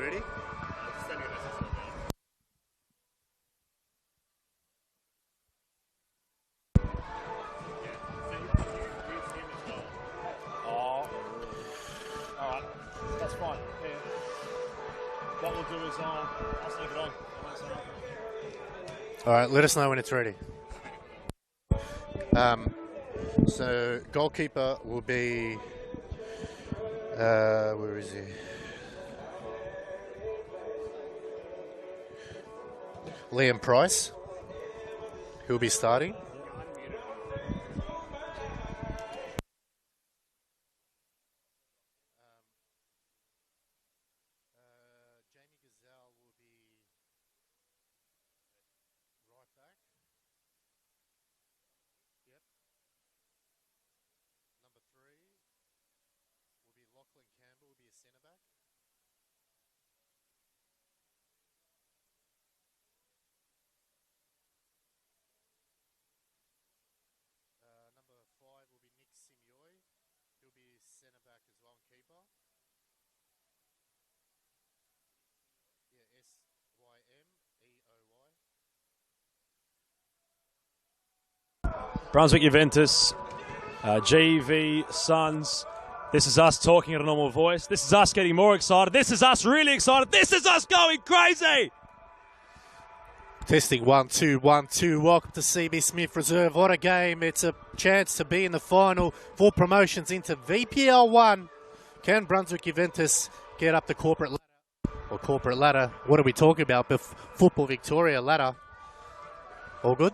ready? Oh, alright, that's fine. Yeah. What we'll do is I'll sneak it on. Alright, let us know when it's ready. So, goalkeeper will be... where is he? Liam Price. He'll be starting. Brunswick Juventus, GV Suns. This is us talking at a normal voice. This is us getting more excited. This is us really excited. This is us going crazy. Testing 1 2 1 2. Welcome to CB Smith Reserve. What a game. It's a chance to be in the final for promotions into VPL 1. Can Brunswick Juventus get up the corporate ladder? Or corporate ladder? What are we talking about? Football Victoria ladder. All good?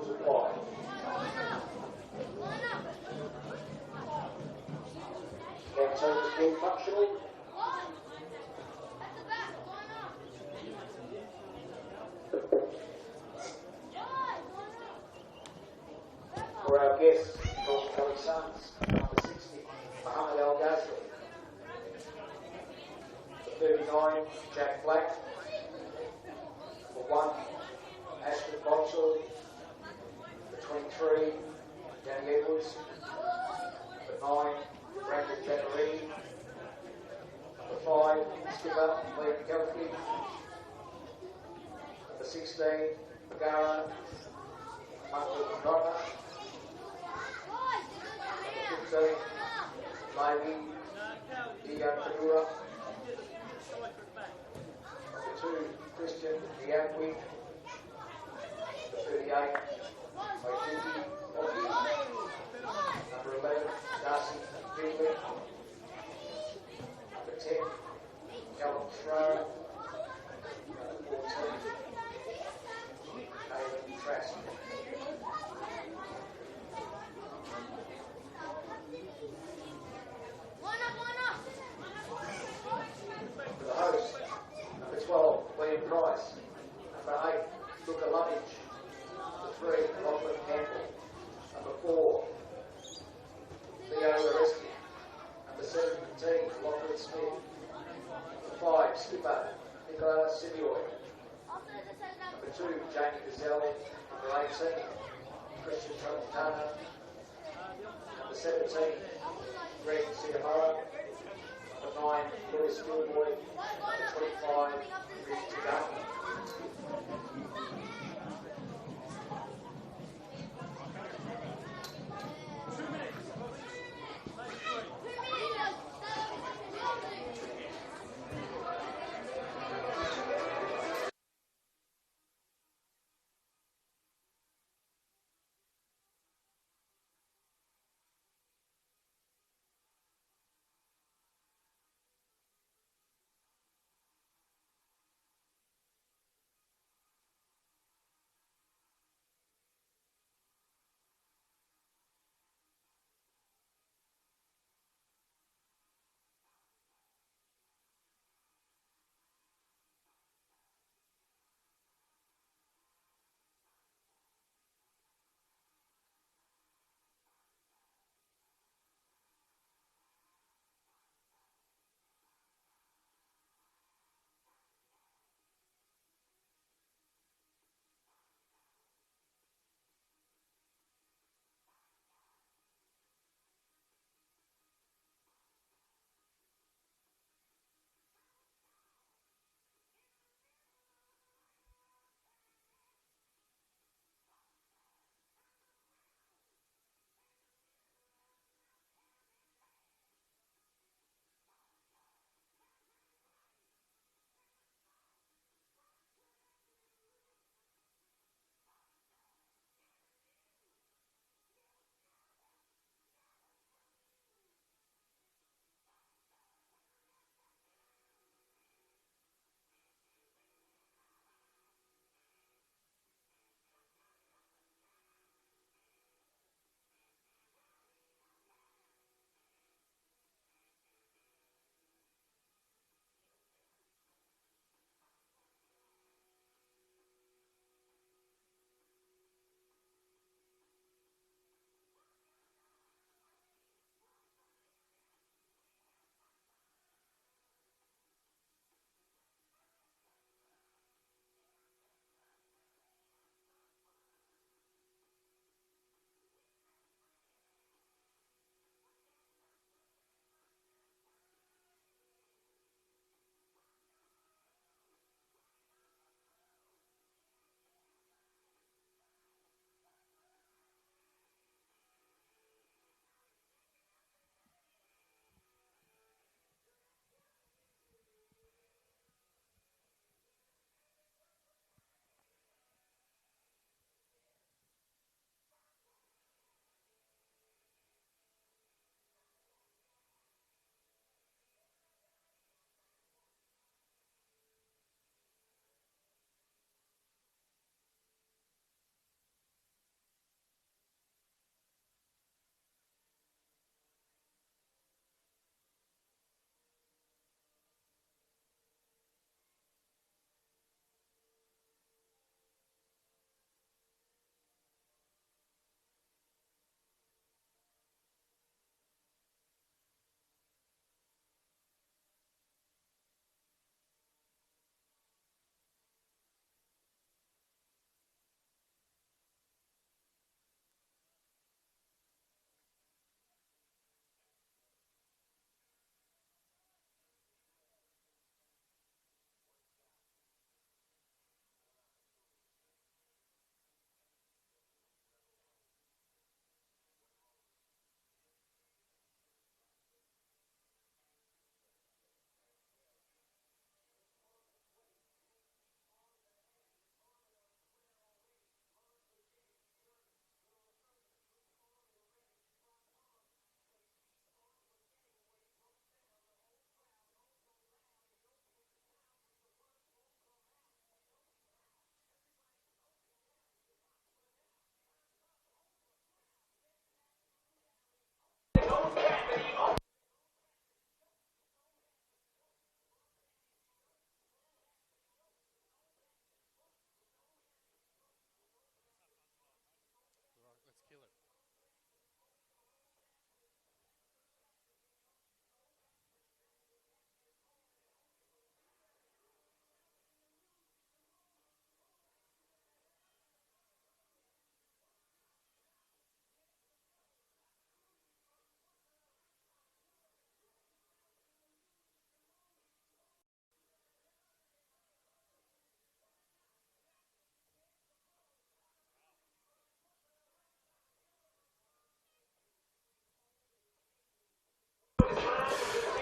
Supply. Canteen is still functional. For our guests, North Kelly Sons, number 60, Mohammed Al Ghazli. For 39, Jack Black. For 1, Ashton Boxall. For 23, Danny Edwards. For 9, Brandon Jackerini. For 5, skipper Liam Kelly. For 16, Magara Michael Connor. For 15, Levy Dion Fedura. For 2, Christian Diakwi. For 38, Maituki Oki. Number 11, Darcy Finley. Number 10, Callum Schroe. Number 14, Aidan Trask. For the host, number 12, Liam Price. Number 8, Luca Lovage. Number 3, Lachlan Campbell. Number 4, Leo Areski. Number 17, Lachlan Smith. Number 5, skipper Nicola Silioy. Number 2, Jamie Gazelle. Number 18, Christian Tramontana. Number 17, Greg Cigamara. Number 9, Lewis Gilboy. Number 25, Rich Tagaki.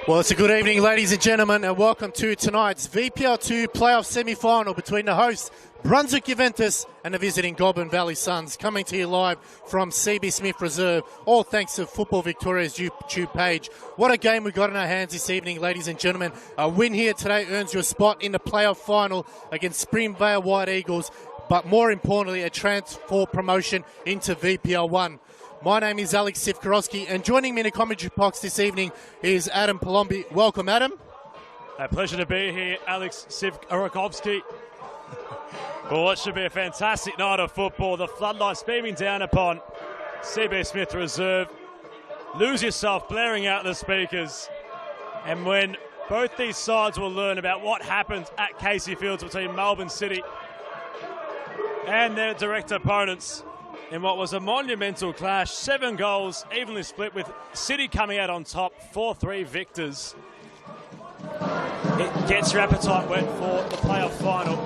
Well, it's a good evening, ladies and gentlemen, and welcome to tonight's VPL 2 playoff semi-final between the hosts, Brunswick Juventus, and the visiting Goulburn Valley Suns, coming to you live from CB Smith Reserve, all thanks to Football Victoria's YouTube page. What a game we got in our hands this evening, ladies and gentlemen. A win here today earns you a spot in the playoff final against Springvale White Eagles, but more importantly, a transfer promotion into VPL 1. My name is Alex Sivkorowski, and joining me in the commentary box this evening is Adam Palombi. Welcome, Adam. A pleasure to be here, Alex Sivkorowski. For what should be a fantastic night of football. The floodlights beaming down upon CB Smith Reserve. Lose yourself blaring out the speakers. And when both these sides will learn about what happened at Casey Fields between Melbourne City and their direct opponents in what was a monumental clash. 7 goals, evenly split, with City coming out on top, 4-3 victors. It gets your appetite wet for the playoff final.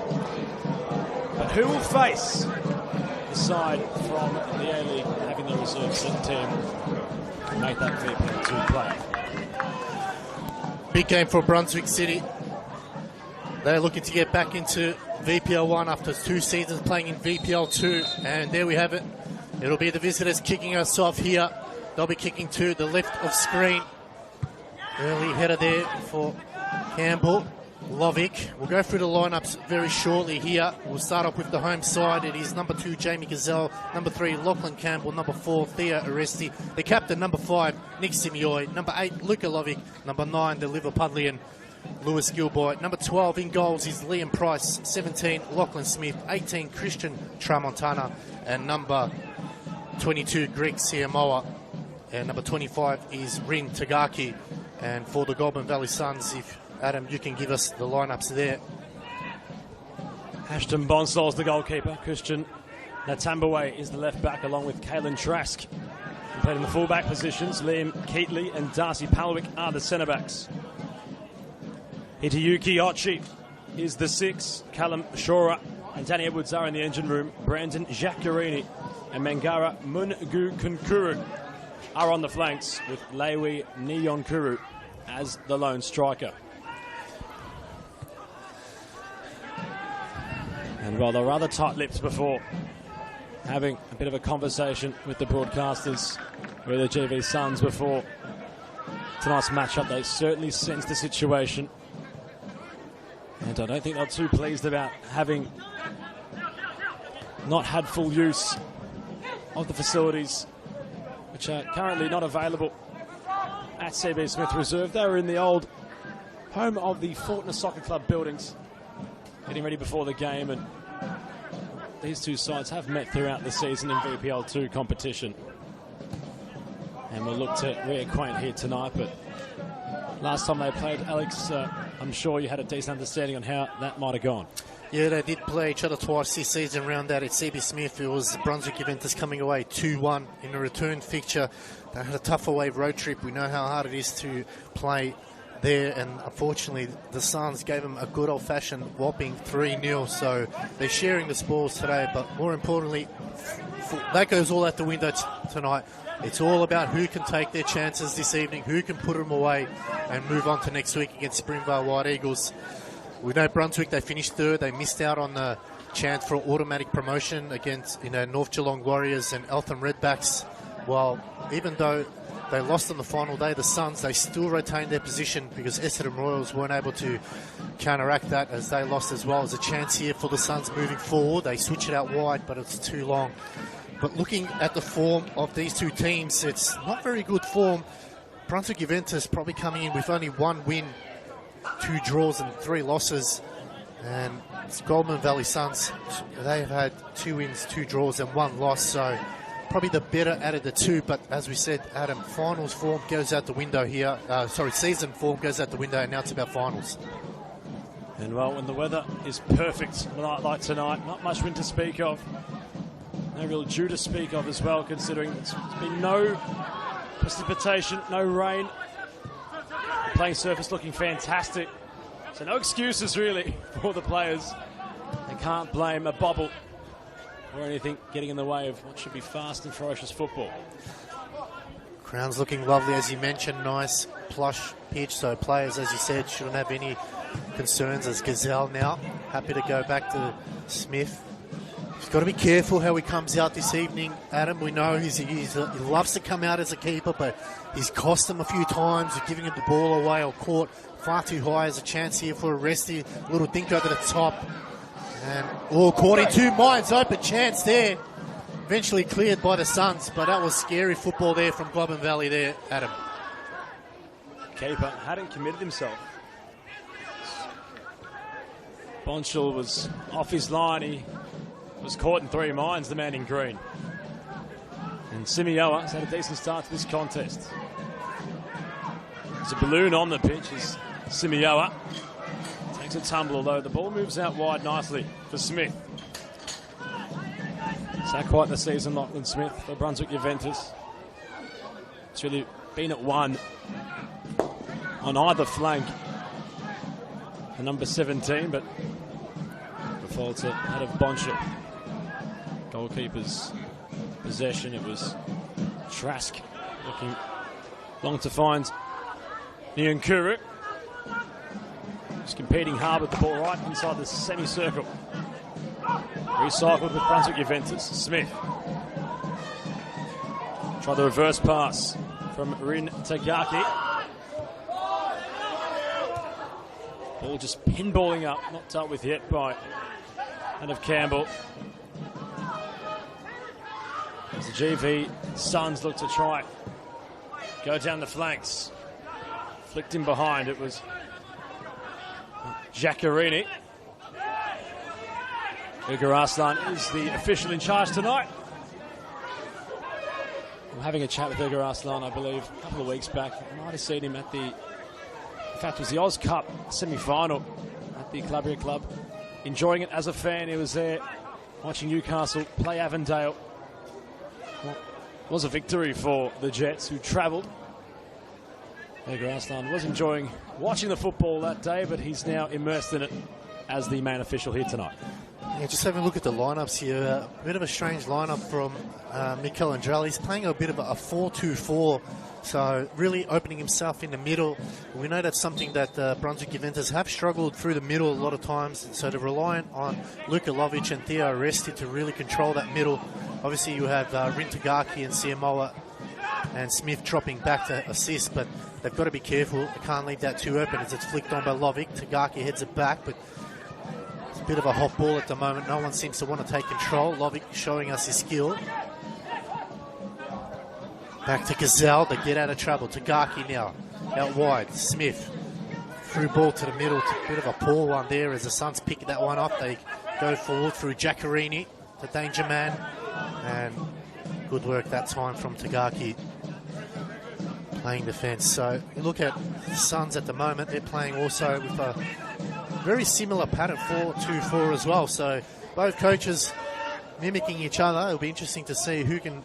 But who will face the side from the A-League having the reserve team make that VPL 2 playoff? Big game for Brunswick City. They're looking to get back into VPL 1 after 2 seasons playing in VPL 2, and there we have it. It'll be the visitors kicking us off here. They'll be kicking to the left of screen. Early header there for Campbell. Lovick. We'll go through the lineups very shortly here. We'll start off with the home side. It is number 2, Jamie Gazelle. Number 3, Lachlan Campbell. Number 4, Thea Aresti. The captain, number 5, Nick Simioy. Number 8, Luca Lovick. Number 9, the Liverpudlian, Lewis Gilboy. Number 12 in goals is Liam Price. 17, Lachlan Smith. 18, Christian Tramontana. And number 22, Greg Siamoa. And number 25 is Rin Tagaki. And for the Goulburn Valley Suns, if Adam, you can give us the lineups there. Ashton Bonsol's the goalkeeper. Christian Natambawe is the left back, along with Kalen Trask. Played in the full-back positions. Liam Keatley and Darcy Palwick are the centre-backs. Hitayuki Ochi is the 6. Callum Shora and Danny Edwards are in the engine room. Brandon Jaccarini and Mangara Mungu Kunkuru are on the flanks, with Lewi Nyonkuru as the lone striker. And while they're rather tight-lipped before having a bit of a conversation with the broadcasters, with the GV Suns before tonight's matchup, they certainly sensed the situation. And I don't think they're too pleased about having not had full use of the facilities, which are currently not available at CB Smith Reserve. They were in the old home of the Fortner Soccer Club buildings, getting ready before the game, and these two sides have met throughout the season in VPL 2 competition. And we'll look to reacquaint here tonight, but last time they played, Alex, I'm sure you had a decent understanding on how that might have gone. Yeah, they did play each other twice this season around that at CB Smith. It was Brunswick Juventus coming away 2-1 in a return fixture. They had a tough away road trip. We know how hard it is to play there, and unfortunately the Suns gave them a good old-fashioned whopping 3-0, so they're sharing the spoils today. But more importantly, that goes all out the window tonight. It's all about who can take their chances this evening, who can put them away and move on to next week against Springvale White Eagles. We know Brunswick, they finished 3rd. They missed out on the chance for automatic promotion against North Geelong Warriors and Eltham Redbacks. While even though they lost on the final day, the Suns, they still retained their position because Essendon Royals weren't able to counteract that, as they lost as well. As a chance here for the Suns moving forward. They switch it out wide, but it's too long. But looking at the form of these two teams, it's not very good form. Brunswick Juventus probably coming in with only 1 win, 2 draws and 3 losses. And it's Goulburn Valley Suns, they have had 2 wins, 2 draws and 1 loss. So probably the better out of the two, but as we said, Adam, finals form goes out the window here. Season form goes out the window, and now it's about finals. And well, when the weather is perfect, like tonight, not much wind to speak of. No real dew to speak of as well, considering it's been no precipitation, no rain. The playing surface looking fantastic. So no excuses really for the players. They can't blame a bobble or anything getting in the way of what should be fast and ferocious football. Ground's looking lovely, as you mentioned. Nice plush pitch, so players, as you said, shouldn't have any concerns. As Gazelle now happy to go back to Smith. He's got to be careful how he comes out this evening, Adam. We know he loves to come out as a keeper, but he's cost him a few times, giving him the ball away or caught far too high. As a chance here for a resty, little dink over the top, and caught in two minds. Open chance there, eventually cleared by the Suns, but that was scary football there from Goulburn Valley there, Adam. Keeper hadn't committed himself. Bonchel was off his line. He was caught in three minds, the man in green. And Simioa has had a decent start to this contest. There's a balloon on the pitch as Simioa takes a tumble, although the ball moves out wide nicely for Smith. It's not quite the season, Lachlan Smith, for Brunswick Juventus. It's really been at one on either flank. The number 17, but the fault's out of Bonchel. Goalkeeper's possession. It was Trask looking long to find Nyankuru. Just competing hard with the ball right inside the semicircle. Recycled with Brunswick Juventus. Smith. Try the reverse pass from Rin Tagaki. Ball just pinballing up, not dealt with yet by and of Campbell. As the GV Suns look to try go down the flanks. Flicked in behind. It was Giacarini. Ugur Arslan is the official in charge tonight. I'm having a chat with Ugur Arslan, I believe, a couple of weeks back. I might have seen him at in fact, it was the Oz Cup semi-final at the Calabria Club. Enjoying it as a fan. He was there watching Newcastle play Avondale. Well, it was a victory for the Jets, who travelled. Ugur Arslan was enjoying watching the football that day, but he's now immersed in it as the main official here tonight. Yeah, just having a look at the lineups here. A bit of a strange lineup from Mikel Andrelli. He's playing a bit of a 4-2-4, so really opening himself in the middle. We know that's something that Brunswick Juventus have struggled through the middle a lot of times, so they're relying on Luka Lovic and Theo Aresti to really control that middle. Obviously you have Rintagaki and Siamoa and Smith dropping back to assist, but they've got to be careful. They can't leave that too open as it's flicked on by Lovic. Tagaki heads it back, but it's a bit of a hot ball at the moment. No one seems to want to take control. Lovic showing us his skill. Back to Gazelle. They get out of trouble. Tagaki now out wide. Smith through ball to the middle. It's a bit of a poor one there as the Suns pick that one up. They go forward through Giacarini, the danger man, and good work that time from Tagaki playing defence. So you look at the Suns at the moment. They're playing also with a very similar pattern, 4-2-4 as well. So both coaches mimicking each other. It'll be interesting to see who can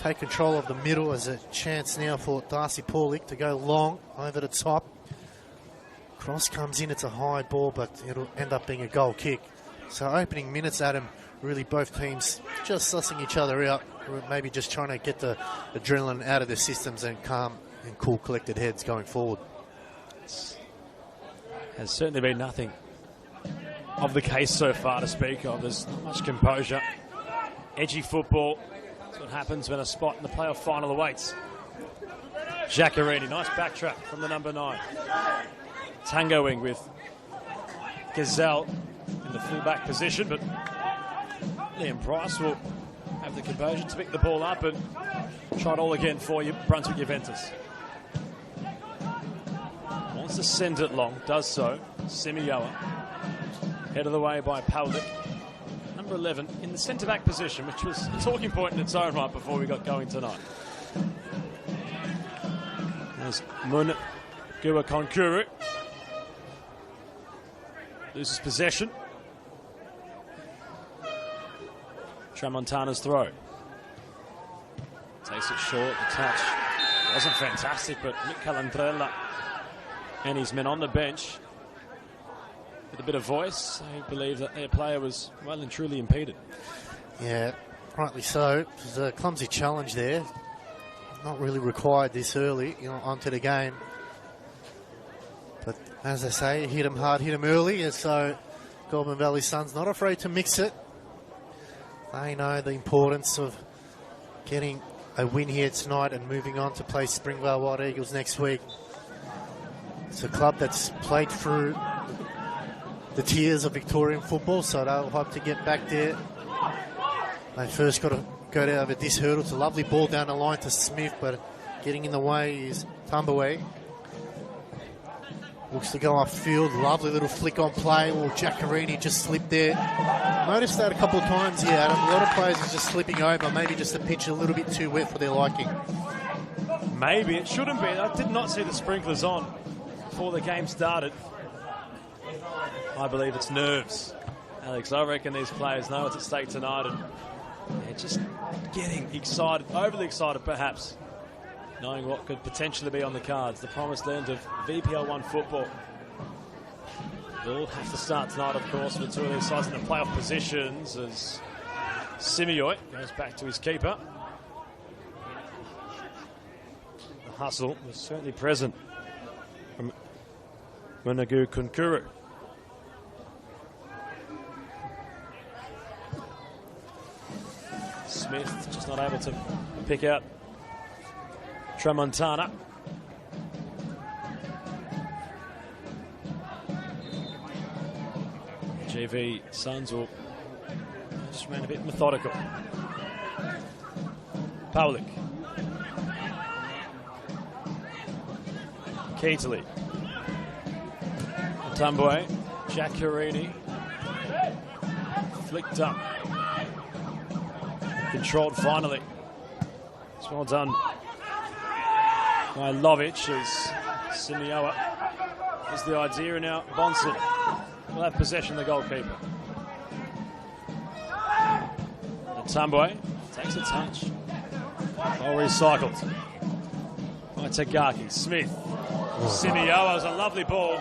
take control of the middle. As a chance now for Darcy Paulik to go long over the top. Cross comes in. It's a high ball, but it'll end up being a goal kick. So opening minutes, Adam, really both teams just sussing each other out. Maybe just trying to get the adrenaline out of their systems and calm and cool, collected heads going forward. Has certainly been nothing of the case so far to speak of. There's not much composure. Edgy football. That's what happens when a spot in the playoff final awaits. Giacarini, nice backtrack from the number 9. Tangoing with Gazelle in the fullback position, but Liam Price will have the composure to pick the ball up and try it all again for you, Brunswick Juventus. Wants to send it long, does so. Simioa, head of the way by Paulik. Number 11 in the centre-back position, which was a talking point in its own right before we got going tonight. There's Mun Guakonkuru. Loses possession. Tramontana's throw. Takes it short. The touch wasn't fantastic, but Nick Calandrella and his men on the bench with a bit of voice, I believe that their player was well and truly impeded. Yeah, rightly so. It was a clumsy challenge there. not really required this early, onto the game. But as I say, hit them hard, hit them early, and so Goulburn Valley Suns not afraid to mix it. They know the importance of getting a win here tonight and moving on to play Springvale Wild Eagles next week. It's a club that's played through the tiers of Victorian football, so they'll hope to get back there. They first got to go over this hurdle. It's a lovely ball down the line to Smith, but getting in the way is Tumbaway. Looks to go upfield. Lovely little flick on play. Well, Giacarini just slipped there. Noticed that a couple of times here, Adam. A lot of players are just slipping over. Maybe just the pitch a little bit too wet for their liking. Maybe. It shouldn't be. I did not see the sprinklers on before the game started. I believe it's nerves, Alex. I reckon these players know what's at stake tonight, and they're just getting excited, overly excited perhaps, knowing what could potentially be on the cards. The promised land of VPL 1 football. They'll have to start tonight, of course, with two of these sides in the playoff positions as Simeoy goes back to his keeper. The hustle was certainly present from Munagu Kunkuru. Smith just not able to pick out Tramontana. GV Suns will just remain a bit methodical. Pawlik. Keatley. Tumbwe. Giacarini. Flicked up. Controlled finally. It's well done by Lovic as Simioa is the idea, and now Bonson will have possession of the goalkeeper. Tumbwe takes a touch. All recycled by Tagaki. Smith. Simioa was a lovely ball.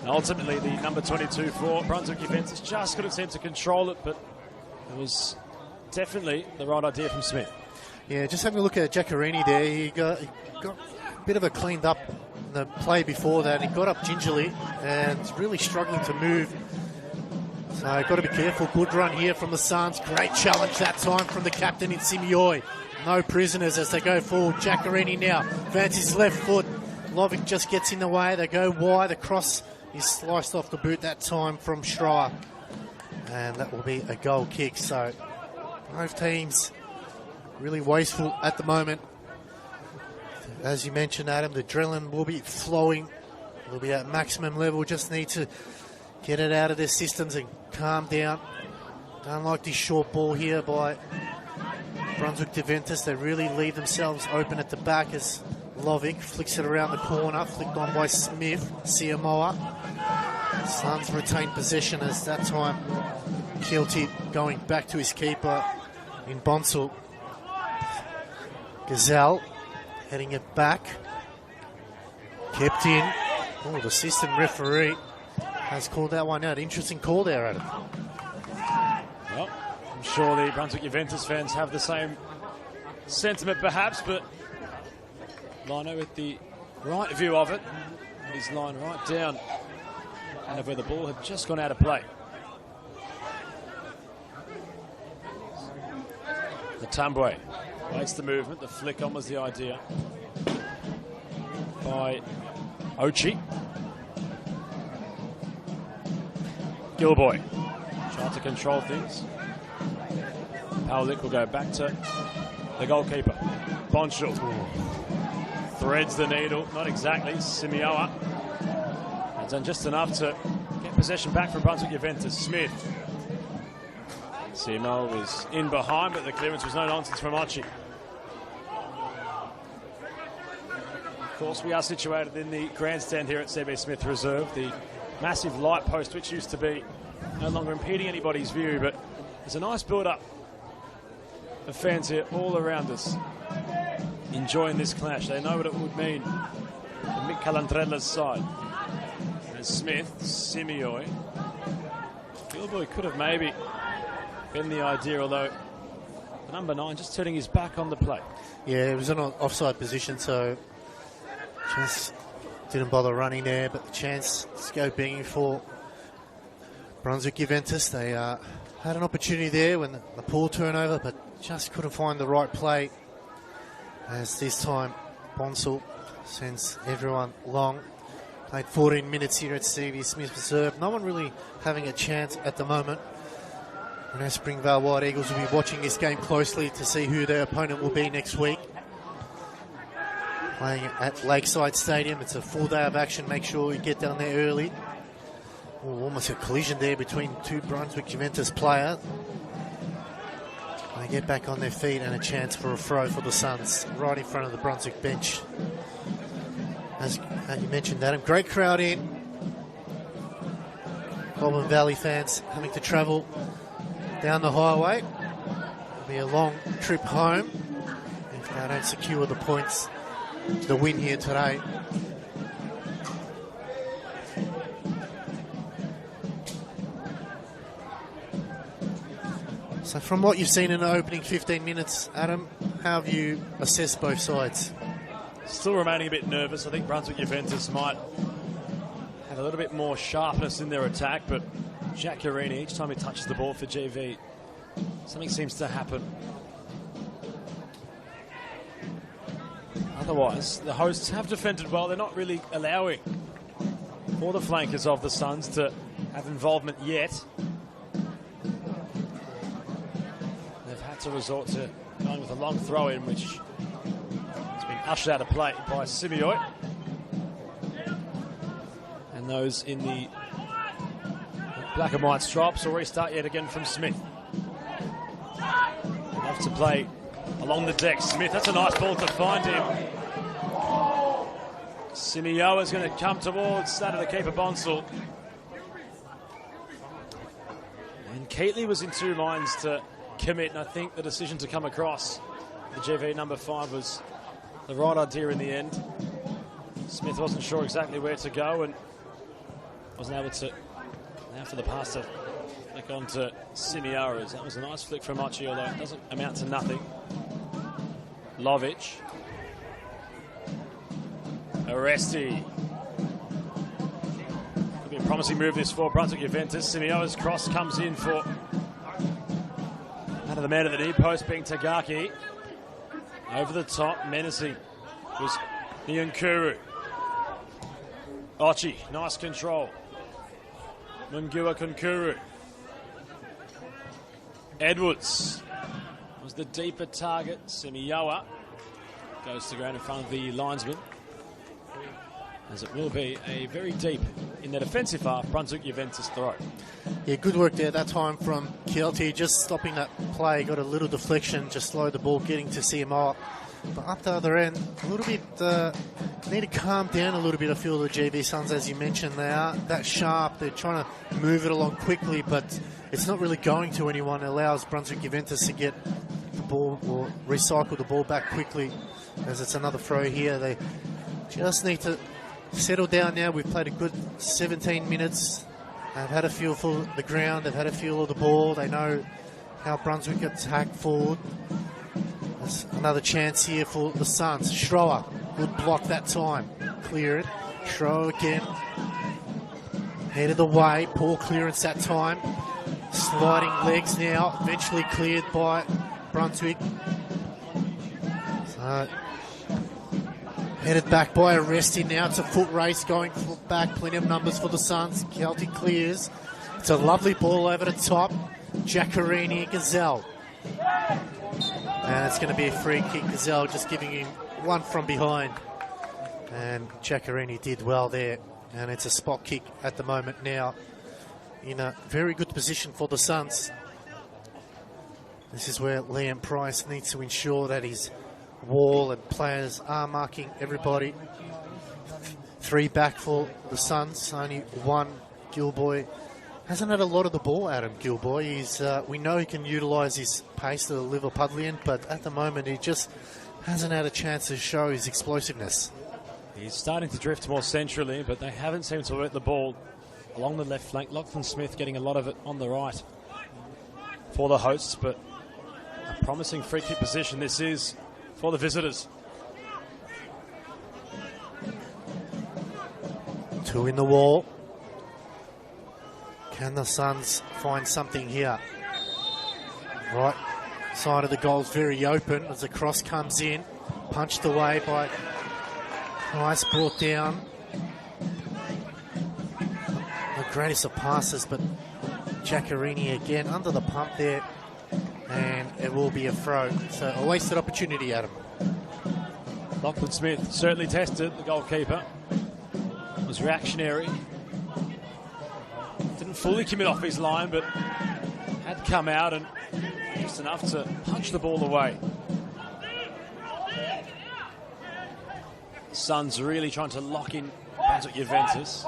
And ultimately, the number 22 for Brunswick Juventus just couldn't seem to control it, but it was definitely the right idea from Smith. Yeah, just having a look at Giacarini there. He got a bit of a cleaned up in the play before that. He got up gingerly and really struggling to move. So got to be careful. Good run here from the Suns. Great challenge that time from the captain in Simeoy. No prisoners as they go forward. Giacarini now fancies left foot. Lovic just gets in the way. They go wide. The cross is sliced off the boot that time from Schreier. And that will be a goal kick. So both teams really wasteful at the moment. As you mentioned, Adam, the adrenaline will be flowing. Will be at maximum level. Just need to get it out of their systems and calm down. Don't like this short ball here by Brunswick Juventus. They really leave themselves open at the back as Lovic flicks it around the corner. Flicked on by Smith. Siamoa. Suns retain possession as that time Keelty going back to his keeper in Bonsall. Gazelle heading it back. Kept in. Oh, the assistant referee has called that one out. Interesting call there, Adam. Well, I'm sure the Brunswick Juventus fans have the same sentiment perhaps, but Lino with the right view of it. He's lined right down and of where the ball had just gone out of play. The Tumbwe waits the movement. The flick on was the idea by Ochi. Gilboy trying to control things. Pawlik will go back to the goalkeeper. Bonchel threads the needle. Not exactly. Simioa has done just enough to get possession back from Brunswick Juventus. Smith. Simo was in behind, but the clearance was no nonsense from Ochi. Of course, we are situated in the grandstand here at CB Smith Reserve. The massive light post, which used to be no longer impeding anybody's view, but there's a nice build-up of fans here all around us enjoying this clash. They know what it would mean for Mick Calandrella's side. And Smith, Simeoy. Gilboy could have maybe been the idea, although an number 9 just turning his back on the play. Yeah, it was in an offside position, so just didn't bother running there. But the chance to go banging for Brunswick Juventus. They had an opportunity there when the poor turnover, but just couldn't find the right play. As this time, Bonsall sends everyone long. Played 14 minutes here at CV Smith Reserve. No one really having a chance at the moment. And our Springvale White Eagles will be watching this game closely to see who their opponent will be next week. Playing at Lakeside Stadium. It's a full day of action. Make sure you get down there early. Oh, almost a collision there between two Brunswick Juventus players. They get back on their feet and a chance for a throw for the Suns right in front of the Brunswick bench. As you mentioned, Adam, great crowd in. Goulburn Valley fans having to travel down the highway. It'll be a long trip home if they don't secure the points to the win here today. So from what you've seen in the opening 15 minutes, Adam, how have you assessed both sides? Still remaining a bit nervous. I think Brunswick Juventus might have a little bit more sharpness in their attack, but Jack Carini, each time he touches the ball for GV, something seems to happen. Otherwise, the hosts have defended well. They're not really allowing for the flankers of the Suns to have involvement yet. They've had to resort to going with a long throw-in, which has been ushered out of play by Simeoy. And those in the black and white stripes will restart yet again from Smith. Love to play along the deck. Smith, that's a nice ball to find him. Simeoy is going to come towards that of the keeper, Bonsall. And Keatley was in two lines to commit, and I think the decision to come across the GV number 5 was the right idea in the end. Smith wasn't sure exactly where to go and wasn't able to, now for the pass to flick on to Simeoy. That was a nice flick from Mochi, although it doesn't amount to nothing. Lovic. Aresti. Could be a promising move this for Brunswick Juventus. Simeoy's cross comes in for out of the man at the knee post, being Tagaki. Over the top, menacing was Nyankuru. Ochi, nice control. Mungua Kunkuru. Edwards was the deeper target. Simeoy goes to ground in front of the linesman, as it will be a very deep in the defensive half Brunswick Juventus throw. Yeah, good work there that time from Keatley, just stopping that play, got a little deflection, just slowed the ball getting to Simeoy. But up the other end, a little bit, need to calm down a little bit, I feel, the GV Suns, as you mentioned. They are that sharp, they're trying to move it along quickly, but it's not really going to anyone. It allows Brunswick Juventus to get the ball or recycle the ball back quickly, as it's another throw here. They just need to settle down now. We've played a good 17 minutes. They've had a feel for the ground, they've had a feel of the ball, they know how Brunswick attack forward. There's another chance here for the Suns. Schroer, good block that time. Clear it. Schroer again. Headed away. Poor clearance that time. Sliding legs now. Eventually cleared by Brunswick. So, headed back by Aresti now. It's a foot race going back. Plenty of numbers for the Suns. Keatley clears. It's a lovely ball over the top. Giacarini, Gazelle. And it's going to be a free kick. Gazelle just giving him one from behind. And Giacarini did well there. And it's a spot kick at the moment now. In a very good position for the Suns. This is where Liam Price needs to ensure that his wall and players are marking everybody. 3 back for the Suns. Only 1. Gilboy hasn't had a lot of the ball, Adam Gilboy. He's, we know he can utilise his pace to the Liverpudlian, but at the moment he just hasn't had a chance to show his explosiveness. He's starting to drift more centrally, but they haven't seemed to work the ball along the left flank. Lachlan Smith getting a lot of it on the right for the hosts, but Promising free kick position this is for the visitors. 2 in the wall. Can the Suns find something here? Right side of the goal is very open as the cross comes in. Punched away by Price, brought down. The greatest of passes, but Giaccherini again under the pump there. And it will be a throw. So a wasted opportunity, Adam. Lachlan Smith certainly tested the goalkeeper. Was reactionary. Didn't fully commit off his line, but had come out and just enough to punch the ball away. Suns really trying to lock in Brunswick Juventus.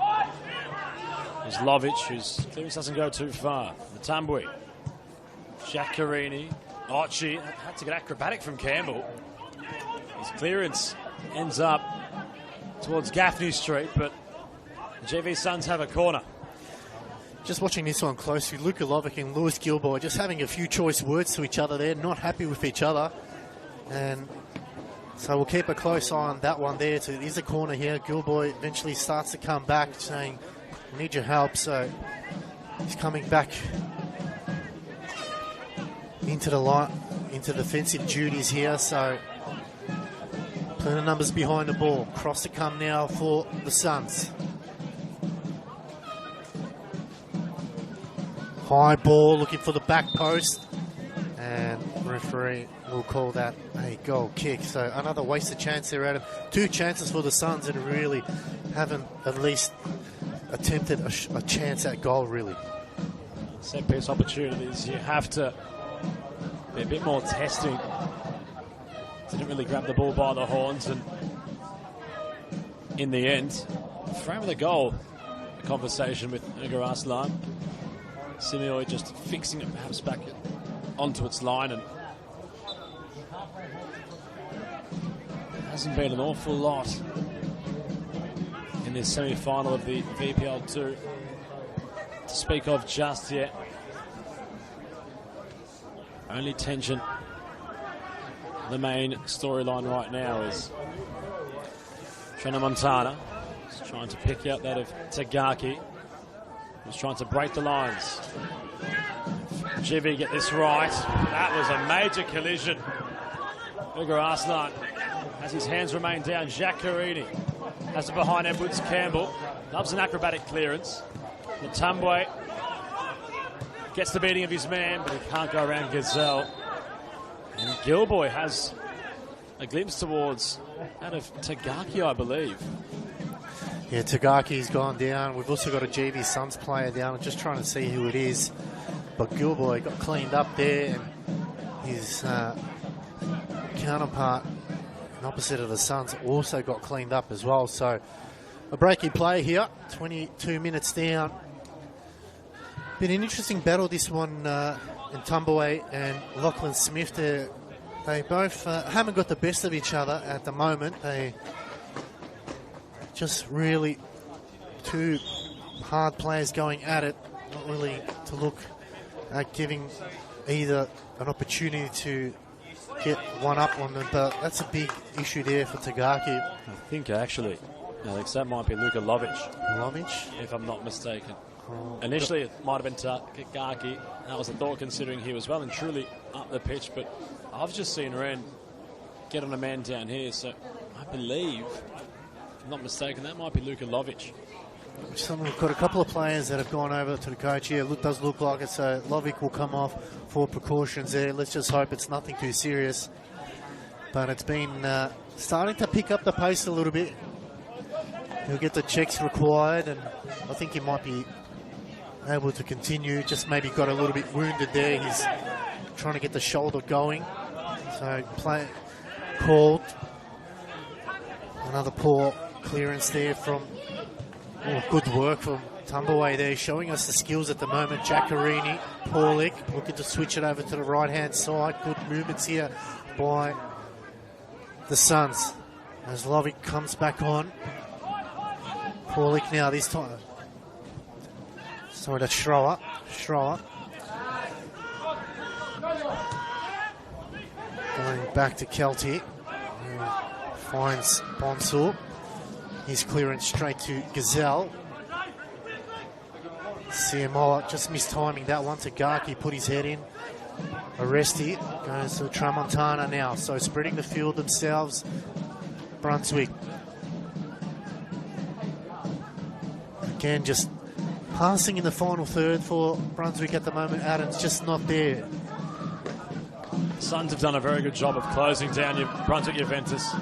There's Lovic, whose clearance doesn't go too far. Matambwe. Giaccherini. Archie had to get acrobatic from Campbell. His clearance ends up towards Gaffney Street, but the JV Suns have a corner. Just watching this one closely, Luka Lovic and Lewis Gilboy just having a few choice words to each other there, not happy with each other. And so we'll keep a close eye on that one there. So it is a corner here. Gilboy eventually starts to come back, saying, "We need your help." So he's coming back into the line, into defensive duties here. So plenty of numbers behind the ball. Cross to come now for the Suns. High ball, looking for the back post, and referee will call that a goal kick. So another wasted chance there, Adam. 2 chances for the Suns and really haven't at least attempted a chance at goal, really. Set piece opportunities, you have to be a bit more testing. Didn't really grab the ball by the horns, and in the end, frame of the goal, a conversation with Ugur Aslan. Simeoi just fixing it perhaps back onto its line, and there hasn't been an awful lot in this semi-final of the VPL 2 to speak of just yet. Only tension. The main storyline right now is Trina Montana is trying to pick out that of Tagaki. Was trying to break the lines. Jivy get this right. That was a major collision. Ugur Aslan has his hands remain down. Giaccherini has it behind Edwards. Campbell loves an acrobatic clearance. Matambwe gets the beating of his man, but he can't go around Gazelle. And Gilboy has a glimpse towards that of Tagaki, I believe. Yeah, Tagaki's gone down. We've also got a JV Suns player down. I'm just trying to see who it is. But Gilboy got cleaned up there, and his counterpart, opposite of the Suns, also got cleaned up as well. So a breaking play here, 22 minutes down. Been an interesting battle, this one, in Tumbleway and Lachlan Smith. They both haven't got the best of each other at the moment. They just really 2 hard players going at it, not really to look at giving either an opportunity to get one up on them, but that's a big issue there for Tagaki. I think actually, Alex, that might be Luka Lovic. Lovic? If I'm not mistaken. Initially it might have been Tagaki. That was a thought, considering he was well and truly up the pitch, but I've just seen Ren get on a man down here, so I believe, if I'm not mistaken, that might be Luka Lovic. So we've got a couple of players that have gone over to the coach here. It does look like it, so Lovic will come off for precautions there. Let's just hope it's nothing too serious. But it's been starting to pick up the pace a little bit. He'll get the checks required, and I think he might be able to continue. Just maybe got a little bit wounded there. He's trying to get the shoulder going. So play called. Another poor clearance there from... Oh, good work from Tumbleway there, showing us the skills at the moment. Giaccherini, Paulik, looking to switch it over to the right-hand side. Good movements here by the Suns. As Lovic comes back on. Paulik now this time. Sorry, that's Schroer. Going back to Kelty. Finds Bonsall. His clearance straight to Gazelle. Siamola just missed timing that one to Garkey, put his head in. Arresti goes to Tramontana now, so spreading the field themselves. Brunswick. Again, just passing in the final third for Brunswick at the moment. Adam's just not there. Suns have done a very good job of closing down your Brunswick Juventus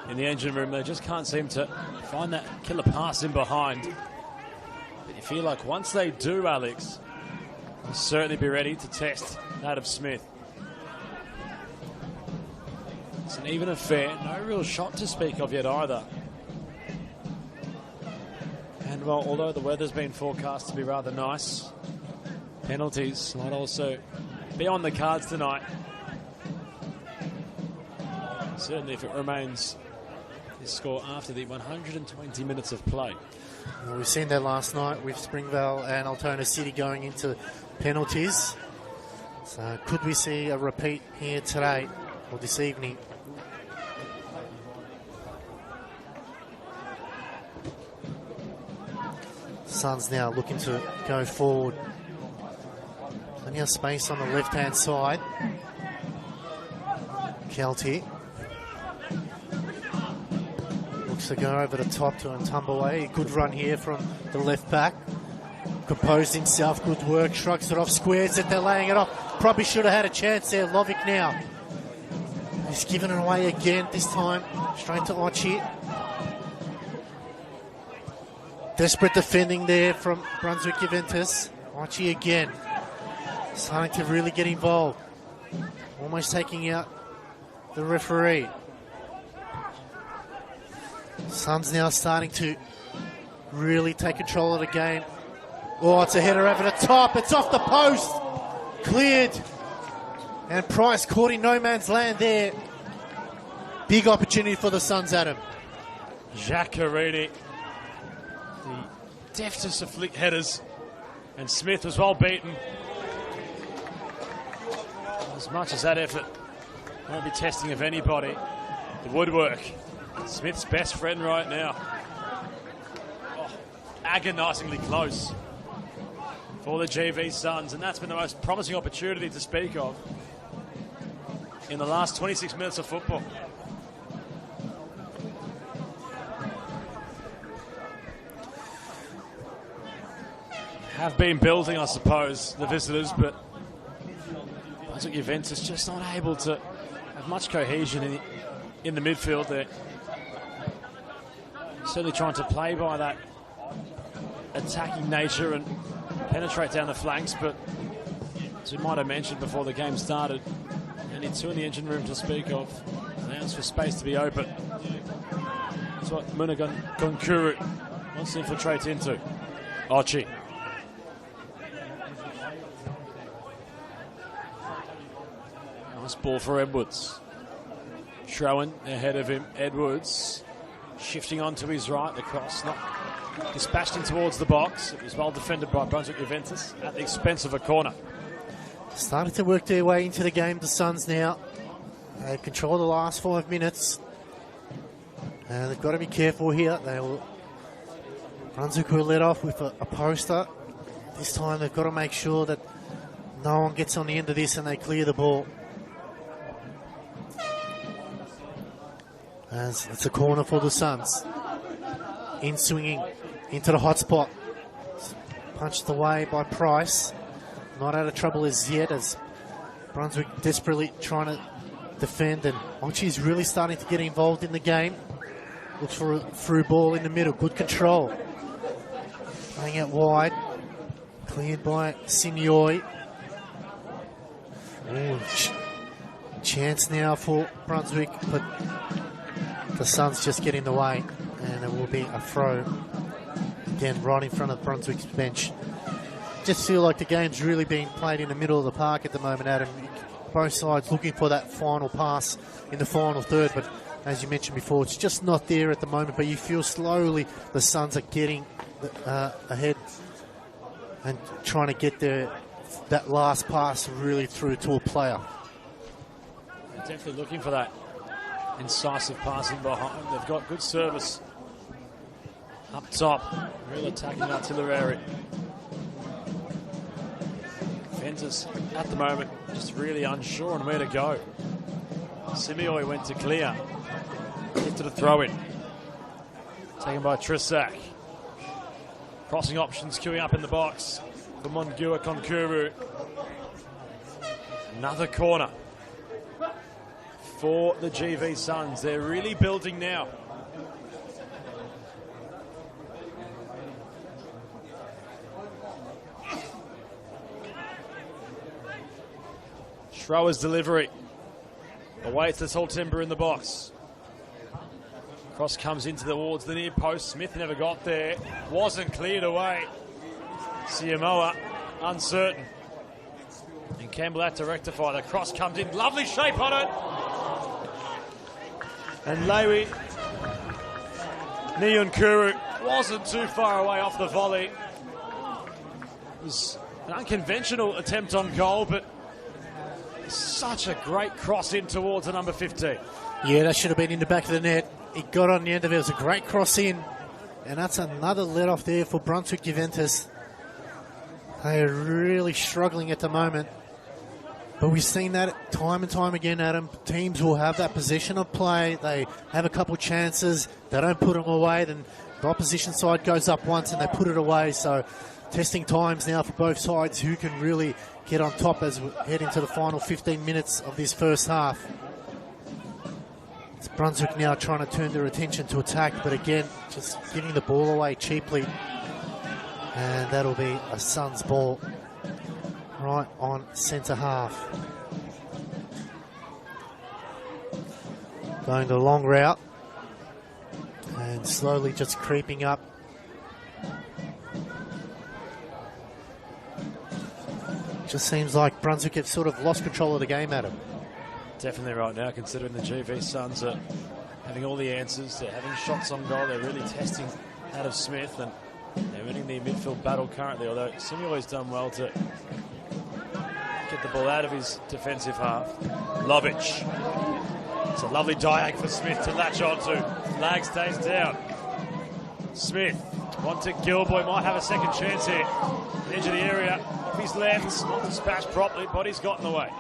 in the engine room. They just can't seem to find that killer pass in behind. But you feel like once they do, Alex, they'll certainly be ready to test that of Smith. It's an even affair, no real shot to speak of yet either. And well, although the weather's been forecast to be rather nice, penalties might also be on the cards tonight. Certainly if it remains this score after the 120 minutes of play. Well, we've seen that last night with Springvale and Altona City going into penalties. So could we see a repeat here today or this evening? Suns now looking to go forward. Plenty of space on the left-hand side. Kelty looks to go over the top to Ntumbuwe. Good run here from the left back. Composed himself, good work, shrugs it off, squares it, they're laying it off. Probably should have had a chance there, Lovick now. He's given it away again, this time straight to Ochi. Desperate defending there from Brunswick Juventus. Ochi again, starting to really get involved. Almost taking out the referee. Suns now starting to really take control of the game. Oh, it's a header over the top. It's off the post. Cleared. And Price caught in no man's land there. Big opportunity for the Suns, Adam. Giacorini, the deftest of flick headers. And Smith was well beaten. As much as that effort won't be testing of anybody, the woodwork, Smith's best friend right now. Oh, agonisingly close for the GV Suns, and that's been the most promising opportunity to speak of in the last 26 minutes of football. Have been building, I suppose, the visitors, but Brunswick Juventus just not able to have much cohesion in the midfield there. Certainly trying to play by that attacking nature and penetrate down the flanks, but as we might have mentioned before the game started, only two in the engine room to speak of. Allows for space to be open. That's what Munagan Gonkuru wants to infiltrate into. Ochi. Nice ball for Edwards. Trowan ahead of him. Edwards shifting on to his right. The cross not dispatched in towards the box. It was well defended by Brunswick Juventus at the expense of a corner. Starting to work their way into the game, the Suns now. They control the last 5 minutes. They've got to be careful here. Brunswick will let off with a poster. This time they've got to make sure that no one gets on the end of this and they clear the ball. As it's a corner for the Suns. In swinging into the hot spot. Punched away by Price. Not out of trouble as yet, as Brunswick desperately trying to defend, and Ochi's really starting to get involved in the game. Looks for a through ball in the middle. Good control. Playing out wide. Cleared by Signoi. Chance now for Brunswick, but the Suns just get in the way, and it will be a throw. Again, right in front of Brunswick's bench. Just feel like the game's really being played in the middle of the park at the moment, Adam. Both sides looking for that final pass in the final third, but as you mentioned before, it's just not there at the moment. But you feel slowly the Suns are getting ahead and trying to get that last pass really through to a player. Definitely looking for that incisive passing behind. They've got good service up top. Real attacking artillery. Juventus at the moment just really unsure on where to go. Simeoi went to clear. Lifted a throw in. Taken by Trisak. Crossing options queuing up in the box for Mongua Konkuru. Another corner for the GV Suns. They're really building now. Schroer's delivery. Awaits the tall timber in the box. Cross comes into towards the near post. Smith never got there. Wasn't cleared away. Siamoa uncertain. And Campbell had to rectify. The cross comes in. Lovely shape on it. And Lewi Nyonkuru wasn't too far away off the volley. It was an unconventional attempt on goal, but such a great cross in towards the number 15. Yeah, that should have been in the back of the net. It got on the end of it. It was a great cross in. And that's another let off there for Brunswick Juventus. They are really struggling at the moment. But we've seen that time and time again, Adam. Teams will have that possession of play. They have a couple chances. They don't put them away. Then the opposition side goes up once and they put it away. So testing times now for both sides. Who can really get on top as we head into the final 15 minutes of this first half. It's Brunswick now trying to turn their attention to attack, but again, just giving the ball away cheaply. And that'll be a Suns ball right on centre half. Going the long route and slowly just creeping up. Just seems like Brunswick have sort of lost control of the game, Adam. Definitely right now, considering the GV Suns are having all the answers. They're having shots on goal. They're really testing out of Smith, and they're winning the midfield battle currently, although Simeoi's done well to get the ball out of his defensive half. Lovic. It's a lovely diag for Smith to latch onto. Lag stays down. Smith, one to Gilboy, might have a second chance here. Edge of the area. He's left, not dispatched properly, body's got in the way.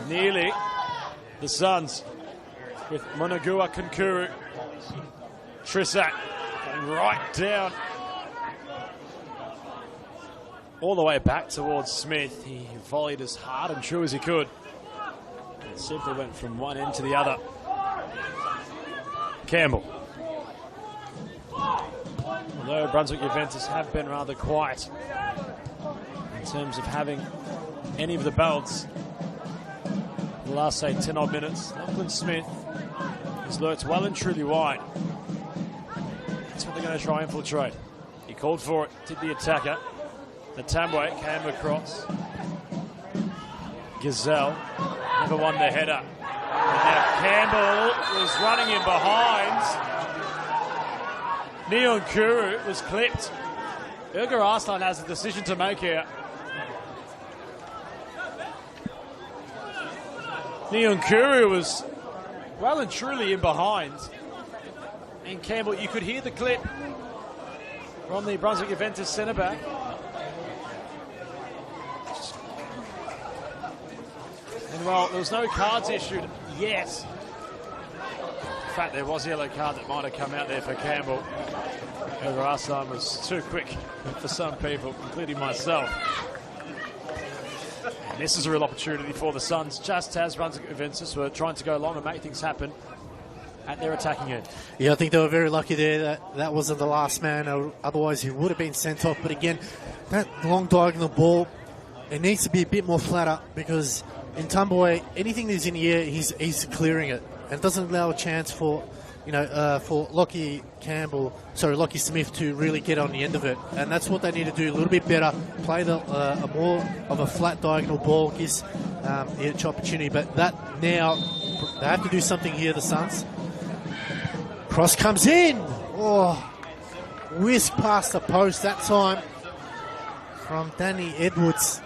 Nearly the Suns with Monagua Konkuru. Trisak going right down. All the way back towards Smith. He volleyed as hard and true as he could. It simply went from one end to the other. Campbell. Although Brunswick Juventus have been rather quiet in terms of having any of the belts in the last, say, 10 odd minutes. Lachlan Smith is lurked well and truly wide. That's what they're going to try and infiltrate. He called for it, did the attacker. The Tambwe came across. Gazelle never won the header. And now Campbell was running in behind. Nyonkuru was clipped. Ergar Arslan has a decision to make here. Nyonkuru was well and truly in behind. And Campbell, you could hear the clip from the Brunswick Juventus centre-back. And well, there was no cards issued yet. In fact, there was a yellow card that might have come out there for Campbell. Ergar Arslan was too quick for some people, including myself. And this is a real opportunity for the Suns, just as Brunswick Juventus were trying to go long and make things happen at their attacking end. Yeah, I think they were very lucky there that that wasn't the last man, or otherwise he would have been sent off. But again, that long diagonal ball, it needs to be a bit more flatter, because in Tambwe, anything that's in the air, he's clearing it, and it doesn't allow a chance for Lockie Smith to really get on the end of it. And that's what they need to do a little bit better. Play a more of a flat diagonal ball, gives the edge opportunity. But that now, they have to do something here, the Suns. Cross comes in. Oh, whisk past the post that time from Danny Edwards.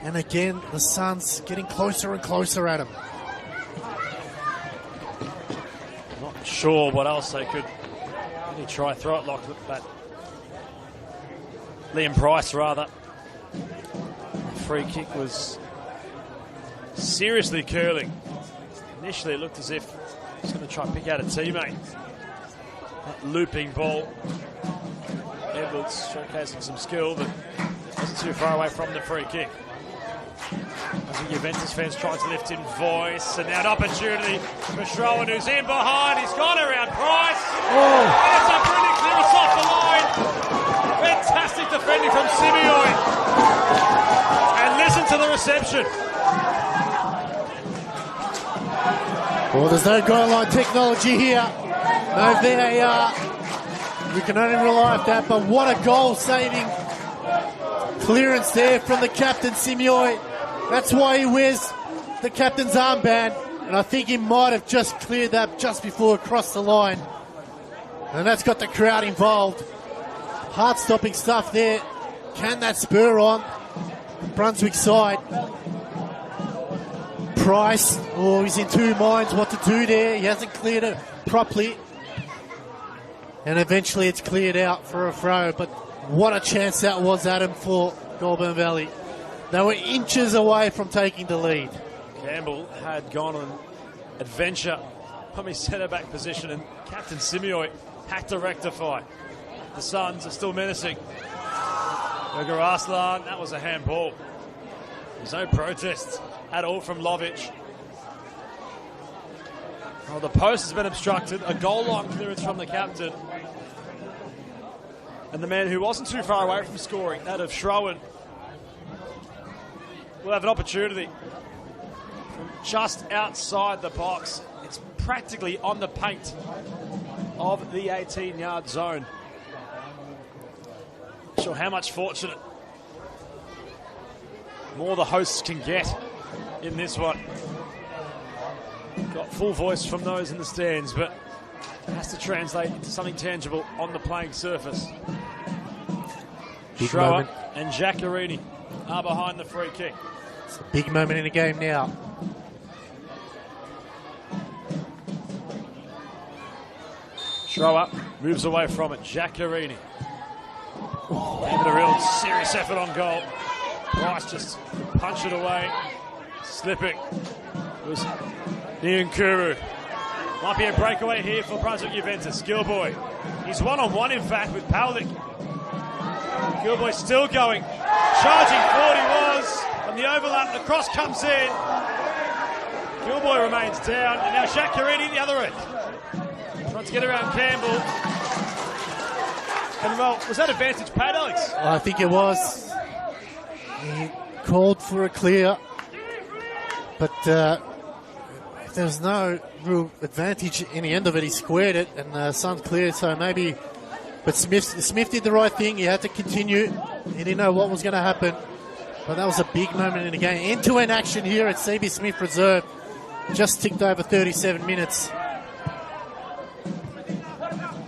And again, the Suns getting closer and closer at him. Not sure what else they could really try throw it like that. Liam Price, rather. The free kick was seriously curling. Initially, it looked as if he was going to try and pick out a teammate. That looping ball. Edwards showcasing some skill, but wasn't too far away from the free kick. As the Juventus fans trying to lift in voice, and now an opportunity for Schroen, who's in behind. He's gone around Price. Oh. And it's a brilliant clearance off the line. Fantastic defending from Simeone. And listen to the reception. Well, there's no goal line technology here. No VAR. We can only rely on that, but what a goal-saving clearance there from the captain, Simeone. That's why he wears the captain's armband, and I think he might have just cleared that just before it crossed the line. And that's got the crowd involved. Heart-stopping stuff there. Can that spur on the Brunswick side? Price, oh, he's in two minds what to do there. He hasn't cleared it properly. And eventually it's cleared out for a throw, but what a chance that was, Adam, for Goulburn Valley. They were inches away from taking the lead. Campbell had gone on an adventure from his centre-back position, and Captain Simeone had to rectify. The Suns are still menacing. Berger Arslan, that was a handball. There's no protest at all from Lovic. Well, the post has been obstructed. A goal line clearance from the captain. And the man who wasn't too far away from scoring, that of Schroen, will have an opportunity from just outside the box. It's practically on the paint of the 18-yard zone. Not sure how much fortunate more the hosts can get in this one. Got full voice from those in the stands, but it has to translate into something tangible on the playing surface. Schroen and Giaccherini are behind the free kick. It's a big moment in the game now. Schroen moves away from it. Giaccherini. Gave it a real serious effort on goal. Price just punched it away. Slipping. It was Niankuru. Might be a breakaway here for Brunswick Juventus. Gilboy. He's one-on-one, in fact, with Pavlik. Gilboy still going. Charging forward he was. On the overlap, the cross comes in. Gilboy remains down. And now Giaccherini the other end. Trying to get around Campbell. And well, was that advantage paid, Alex? I think it was. He called for a clear. But there was no real advantage in the end of it. He squared it and Sun cleared, so maybe. But Smith did the right thing. He had to continue. He didn't know what was going to happen. But that was a big moment in the game. End-to-end action here at CB Smith Reserve. Just ticked over 37 minutes.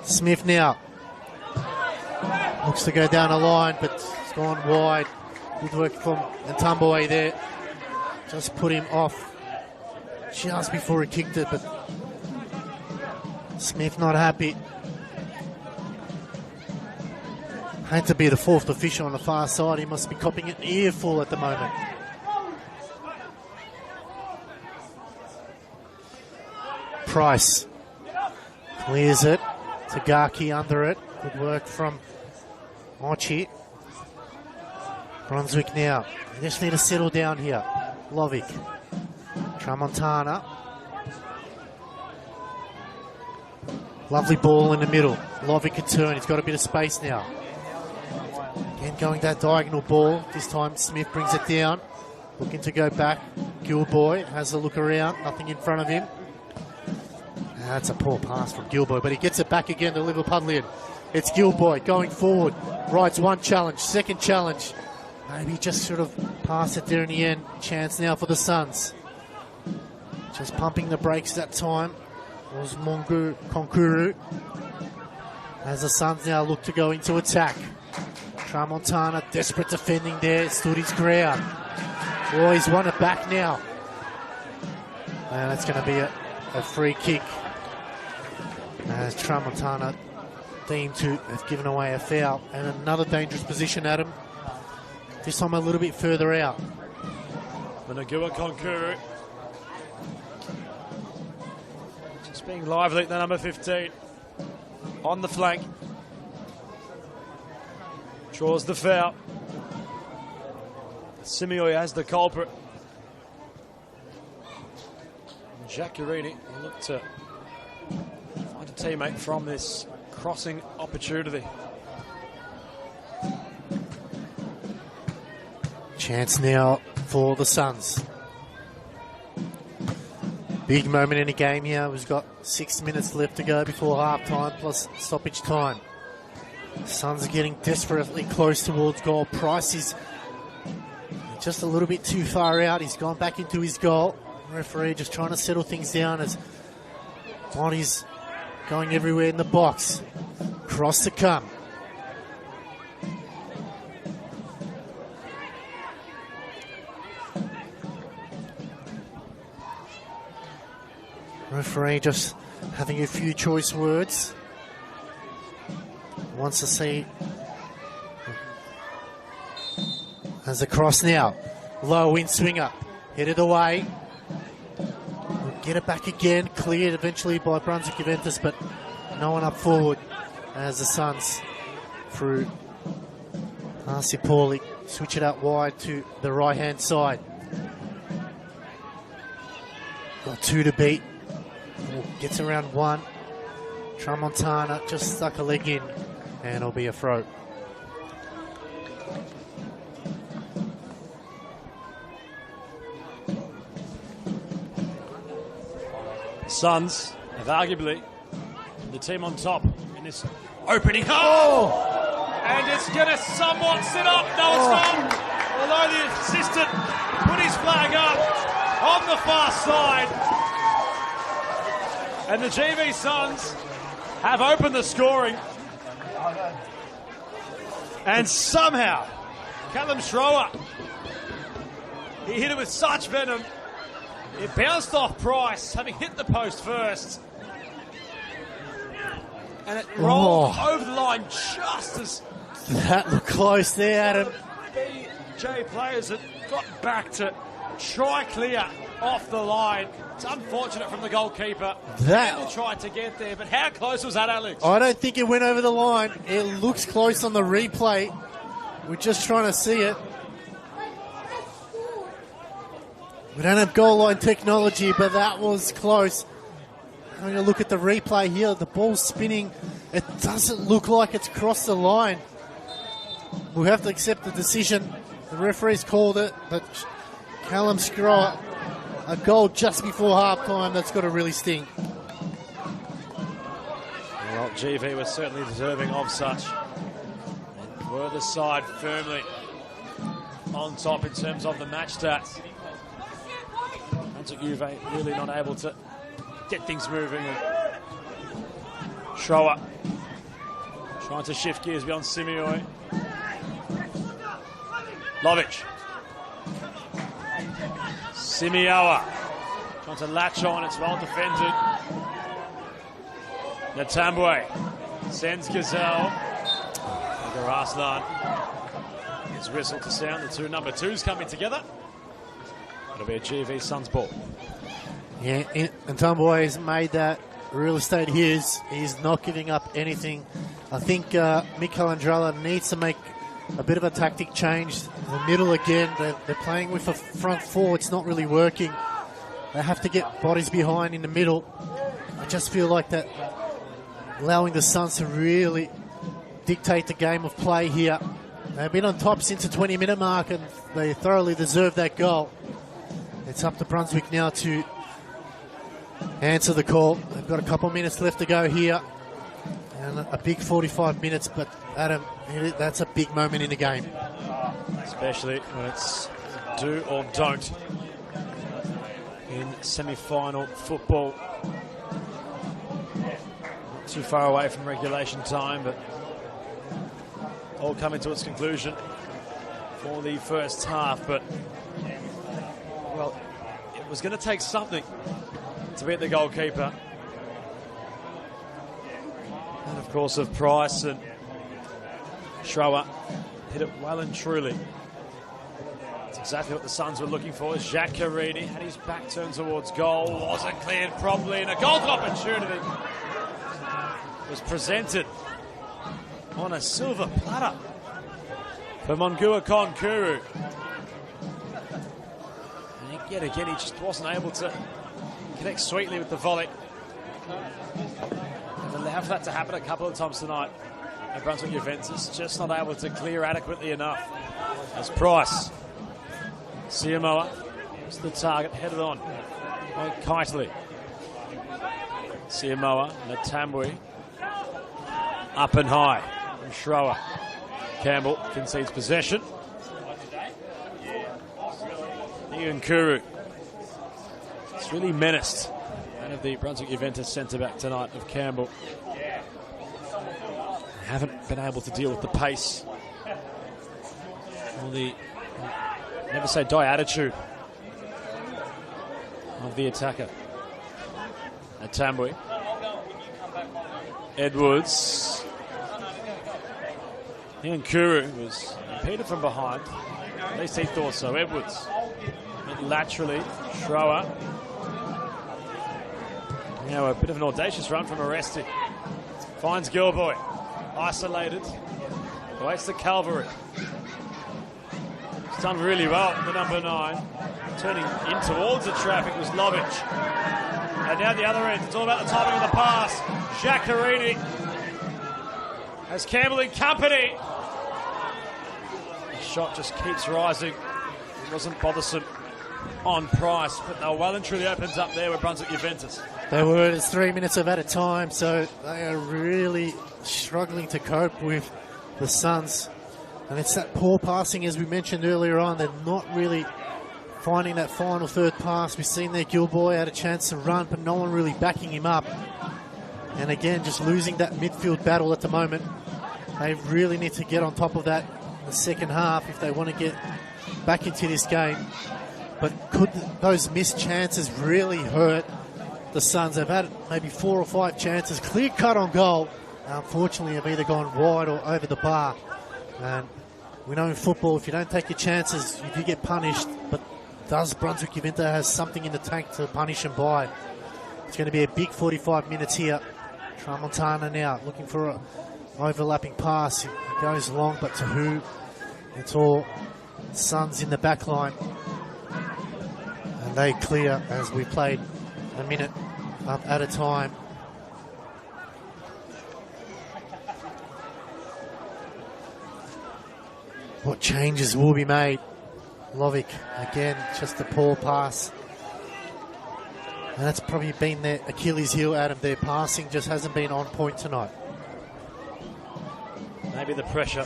Smith now looks to go down the line, but it's gone wide. Good work from Ntumboe there. Just put him off just before he kicked it, but Smith not happy. Had to be the fourth official on the far side. He must be copping an earful at the moment. Price clears it. Tagaki under it. Good work from Mochi. Brunswick now. They just need to settle down here. Lovic. Tramontana. Lovely ball in the middle. Lovic can turn. He's got a bit of space now. Again going that diagonal ball. This time Smith brings it down. Looking to go back. Gilboy has a look around. Nothing in front of him. That's a poor pass from Gilboy, but he gets it back again to Liverpudlian. It's Gilboy going forward. Rides one challenge, second challenge. Maybe just sort of pass it there in the end. Chance now for the Suns. Just pumping the brakes that time was Mongu Konkuru. As the Suns now look to go into attack. Tramontana, desperate defending there, stood his ground. Oh, he's won it back now. And it's going to be a free kick. As Tramontana deemed to have given away a foul. And another dangerous position, Adam. This time a little bit further out. Managua Konkuru. Just being lively at the number 15. On the flank. Draws the foul. Simeoi has the culprit. Giaccherini will look to find a teammate from this crossing opportunity. Chance now for the Suns. Big moment in the game here. We've got 6 minutes left to go before half time plus stoppage time. Suns are getting desperately close towards goal. Price is just a little bit too far out. He's gone back into his goal. Referee just trying to settle things down as bodies going everywhere in the box. Cross to come. Referee just having a few choice words. Wants to see as the cross now. Low in swinger. Headed away. We'll get it back again. Cleared eventually by Brunswick Juventus, but no one up forward as the Suns through Parsipoli switch it up wide to the right hand side. Got 2 to beat. Gets around 1. Tramontana just stuck a leg in, and it'll be a throw. Suns have arguably the team on top in this opening half. And it's going to somewhat sit up. No, it's not. Although the assistant put his flag up on the far side. And the GV Suns have opened the scoring. And somehow, Callum Schroer, he hit it with such venom. It bounced off Price, having hit the post first. And it rolled over the line just as... That looked close there, Adam. BJ players had got back to try clear off the line. It's unfortunate from the goalkeeper. That tried to get there, but how close was that, Alex? I don't think it went over the line. It looks close on the replay. We're just trying to see it. We don't have goal line technology, but that was close. Having a look at the replay here, the ball's spinning. It doesn't look like it's crossed the line. We'll have to accept the decision. The referee's called it, but Callum Schroer, a goal just before half-time, that's got to really sting. Well, GV was certainly deserving of such. And were the side firmly on top in terms of the match stats. Juve really not able to get things moving. And Schroer trying to shift gears beyond Simeoi. Lovic. Simioa trying to latch on. It's well defended. Natambwe sends Gazelle. Arslan. His whistle to sound. The two number 2s coming together. It'll be a GV Suns ball. Yeah, and Tambwe has made that real estate his. He's not giving up anything. I think Miko Andrala needs to make a bit of a tactic change. The middle again, they're playing with a front 4. It's not really working. They have to get bodies behind in the middle. I just feel like that allowing the Suns to really dictate the game of play here. They've been on top since the 20-minute mark, and they thoroughly deserve that goal. It's up to Brunswick now to answer the call. They've got a couple minutes left to go here. And a big 45 minutes, but Adam, that's a big moment in the game. Especially when it's do or don't in semi-final football. Not too far away from regulation time, but all coming to its conclusion for the first half. But It was going to take something to beat the goalkeeper. And of course, of Price and Schroer hit it well and truly. That's exactly what the Suns were looking for. Jacques Carini had his back turned towards goal. Wasn't cleared properly, and a golden opportunity was presented on a silver platter for Mongua Konkuru. And yet again, he just wasn't able to connect sweetly with the volley. And allowed for that to happen a couple of times tonight. And Brunswick Juventus just not able to clear adequately enough. As Price, Siamoa was the target, headed on by Kitely. Siamoa, Natambwe, up and high from Schroer. Campbell concedes possession. Kuru. It's really menaced one of the Brunswick Juventus centre-back tonight of Campbell. Haven't been able to deal with the pace or the never say die attitude of the attacker. Natambwe. Edwards. Kuru was impeded from behind. At least he thought so. Edwards went laterally. Schroer. Now a bit of an audacious run from Aresti. Finds Gilboy. Isolated. Awaits the cavalry. It's done really well, the number 9. Turning in towards the traffic was Lovich. And now the other end, it's all about the timing of the pass. Jacques Carini has Campbell in company. The shot just keeps rising. It wasn't bothersome on Price, but they were well and truly opens up there with Brunswick Juventus. They were. It's 3 minutes of at a time, so they are really struggling to cope with the Suns. And it's that poor passing, as we mentioned earlier on. They're not really finding that final third pass. We've seen there Gilboy had a chance to run, but no one really backing him up. And again, just losing that midfield battle at the moment. They really need to get on top of that in the second half if they want to get back into this game. But could those missed chances really hurt the Suns? They've had maybe 4 or 5 chances, clear cut on goal. Unfortunately, have either gone wide or over the bar. And we know in football, if you don't take your chances, you do get punished. But does Brunswick Juventus has something in the tank to punish them by? It's going to be a big 45 minutes here. Tramontana now looking for an overlapping pass. It goes long, but to who? It's all Suns in the back line. And they clear as we played a minute up at a time. What changes will be made? Lovic, again, just a poor pass. And that's probably been their Achilles heel, Adam. Their passing just hasn't been on point tonight. Maybe the pressure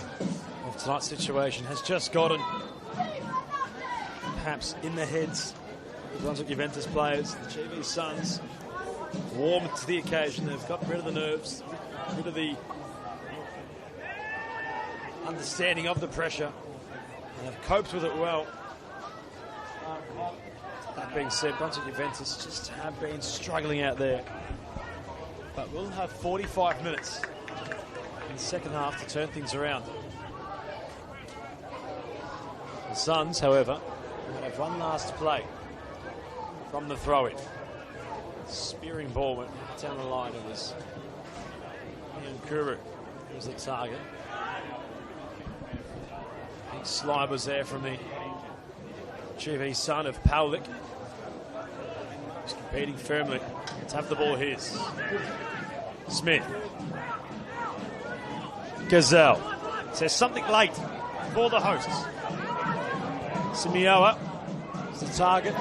of tonight's situation has just gotten perhaps in the heads of the Brunswick Juventus players. The GV Suns warmed to the occasion. They've got rid of the nerves, rid of the understanding of the pressure, and have coped with it well. That being said, Brunswick Juventus just have been struggling out there. But we'll have 45 minutes in the second half to turn things around. The Suns, however, have one last play from the throw-in. Spearing ball went down the line. It was Kuru who was the target. Big slide was there from the GV son of Paulik. He's competing firmly. Let's have the ball his. Smith. Gazelle says something late for the hosts. Simioa is the target.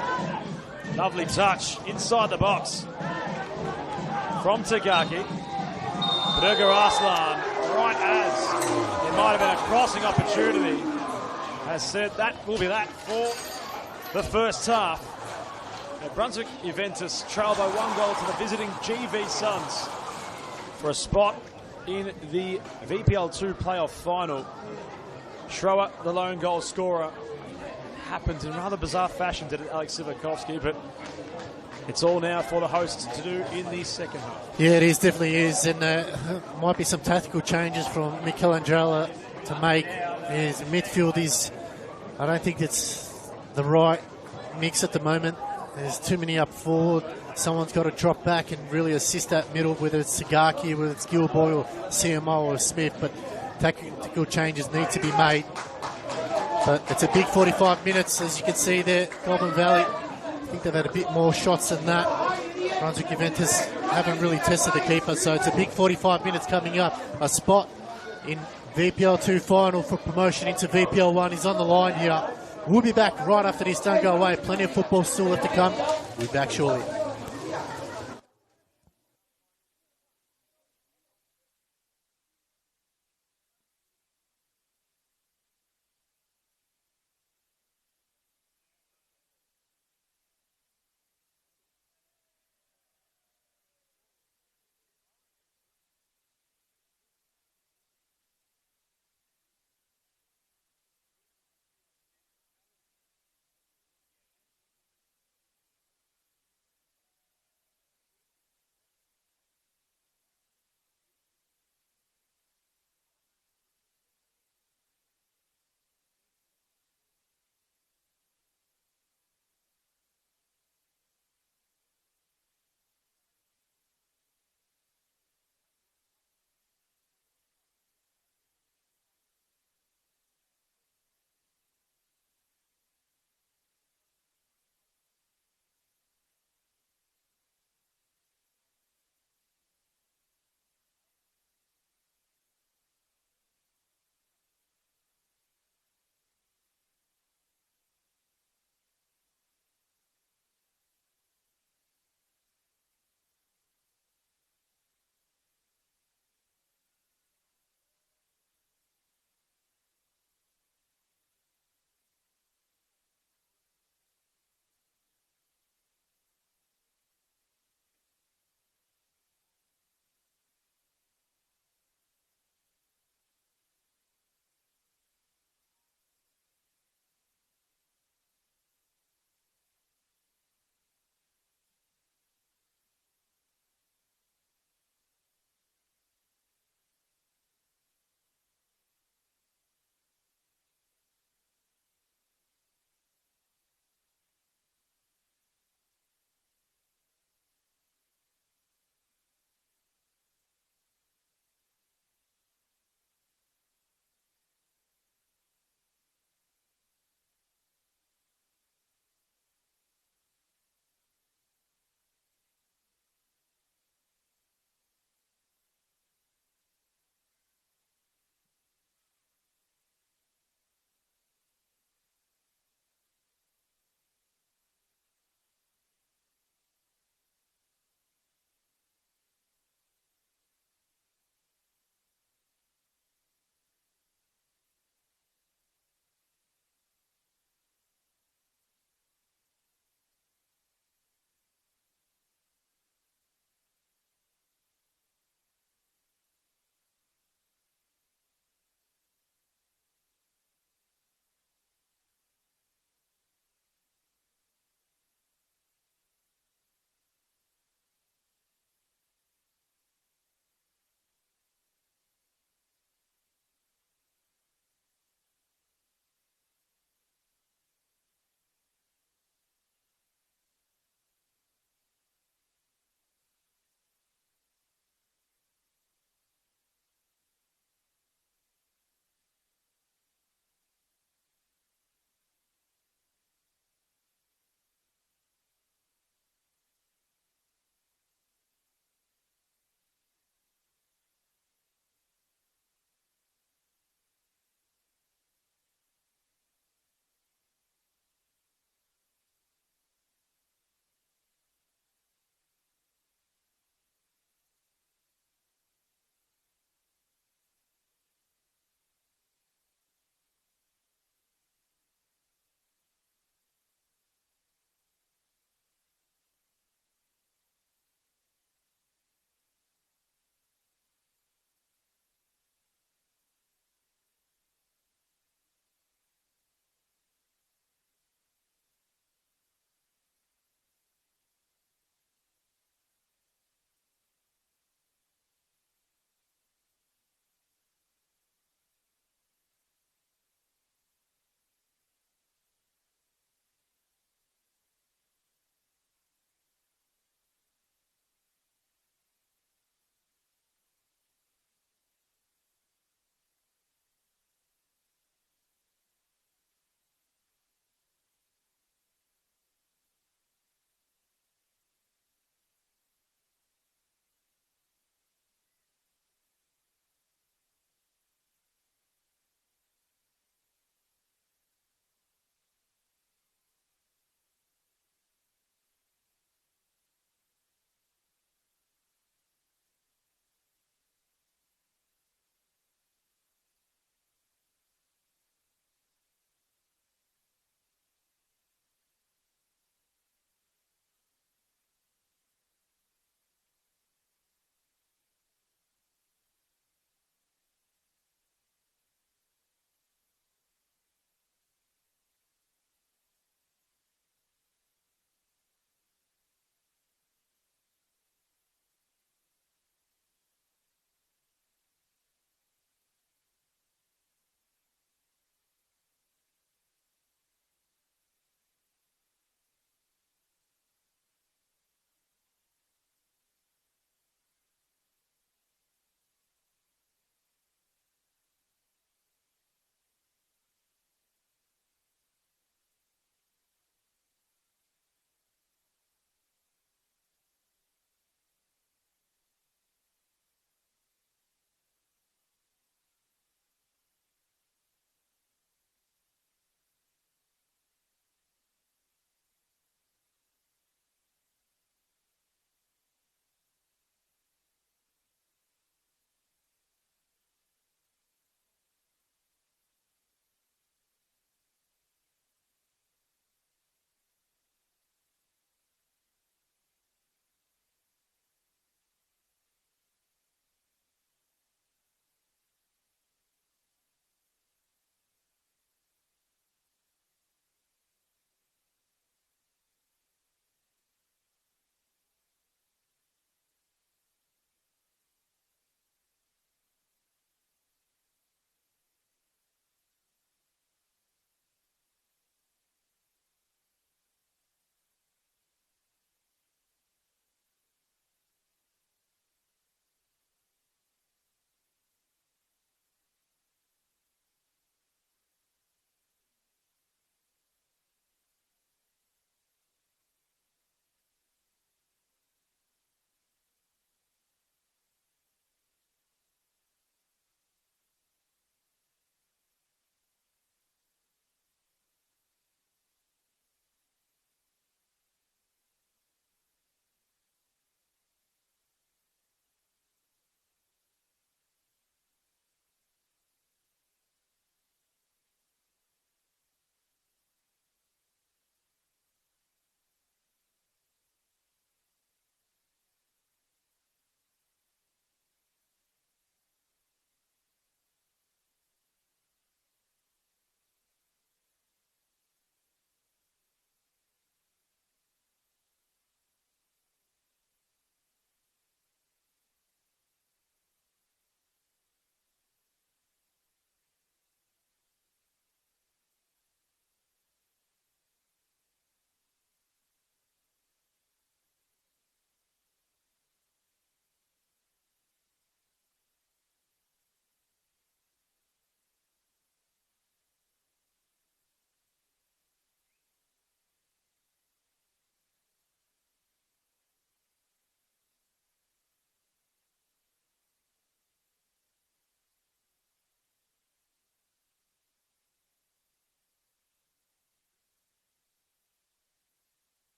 Lovely touch inside the box from Tagaki. Berger Arslan, right as there might have been a crossing opportunity, has said that will be that for the first half. Brunswick Juventus trail by 1 goal to the visiting GV Suns for a spot in the VPL 2 playoff final. Schroer, the lone goal scorer, happened in rather bizarre fashion, did it, Alex Sivakovsky, but it's all now for the hosts to do in the second half. Yeah, it is, definitely is, and might be some tactical changes from Michelangelo to make. His midfield is, I don't think it's the right mix at the moment. There's too many up forward. Someone's got to drop back and really assist that middle, whether it's Sagaki, whether it's Gilboy or CMO or Smith, but tactical changes need to be made. But it's a big 45 minutes, as you can see there. Goulburn Valley, I think they've had a bit more shots than that. Brunswick Juventus haven't really tested the keeper, so it's a big 45 minutes coming up. A spot in VPL 2 final for promotion into VPL 1 is on the line here. We'll be back right after this. Don't go away. Plenty of football still left to come. We'll be back shortly.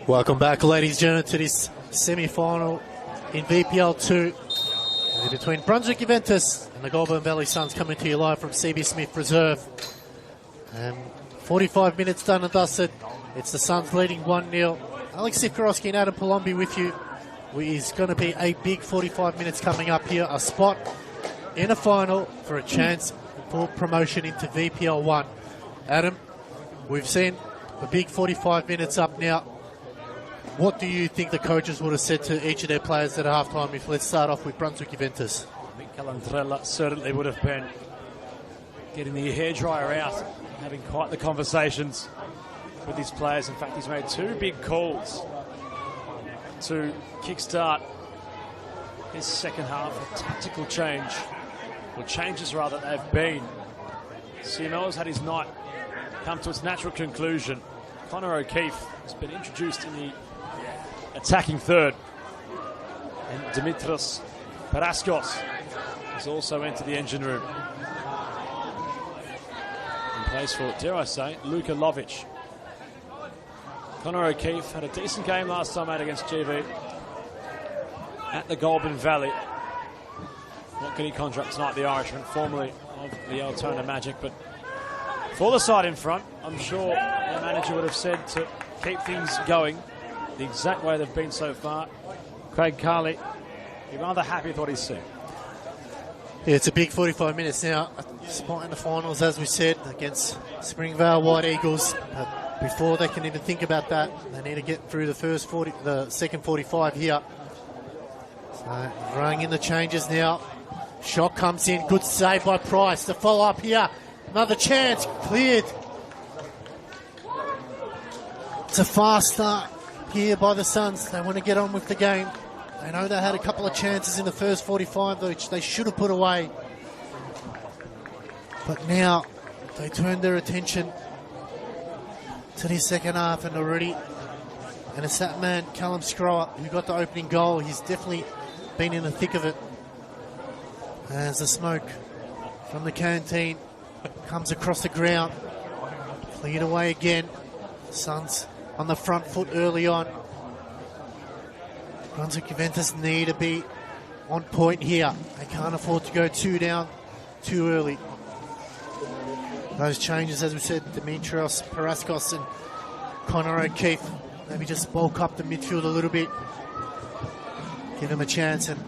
Welcome back, ladies and gentlemen, to this semi-final in VPL 2 between Brunswick Juventus and the Goulburn Valley Suns, coming to you live from CB Smith Reserve. 45 minutes done and dusted. It's the Suns leading 1-0. Alex Sifkarowski and Adam Palombi with you. It's going to be a big 45 minutes coming up here. A spot in a final for a chance for promotion into VPL 1. Adam, we've seen a big 45 minutes up now. What do you think the coaches would have said to each of their players at halftime? If let's start off with Brunswick Juventus. I think Calandrella certainly would have been getting the hairdryer out, having quite the conversations with his players. In fact, he's made two big calls to kickstart his second half. A tactical change, or changes rather, they've been. Siamel's had his night come to its natural conclusion. Connor O'Keefe has been introduced in the attacking third, and Dimitris Paraskos has also entered the engine room in place for, dare I say, Luka Lovic. Connor O'Keefe had a decent game last time out against GV at the Goulburn Valley. Not getting contract tonight, the Irishman, formerly of the Altona Magic, but for the side in front, I'm sure the manager would have said to keep things going the exact way they've been so far. Craig Carley, be rather happy with what he's seen. Yeah, it's a big 45 minutes now. A spot in the finals, as we said, against Springvale White Eagles. But before they can even think about that, they need to get through the second 45 here. So running in the changes now. Shot comes in, good save by Price. The follow up here, another chance, cleared. It's a fast start here by the Suns. They want to get on with the game. They know they had a couple of chances in the first 45, which they should have put away. But now they turn their attention to the second half, and it's that man, Callum Scrower, who got the opening goal. He's definitely been in the thick of it. As the smoke from the canteen comes across the ground, cleared away again. Suns on the front foot early on. Brunswick Juventus need to be on point here. They can't afford to go two down too early. Those changes, as we said, Dimitrios Paraskos and Connor O'Keefe, maybe just bulk up the midfield a little bit, give them a chance, and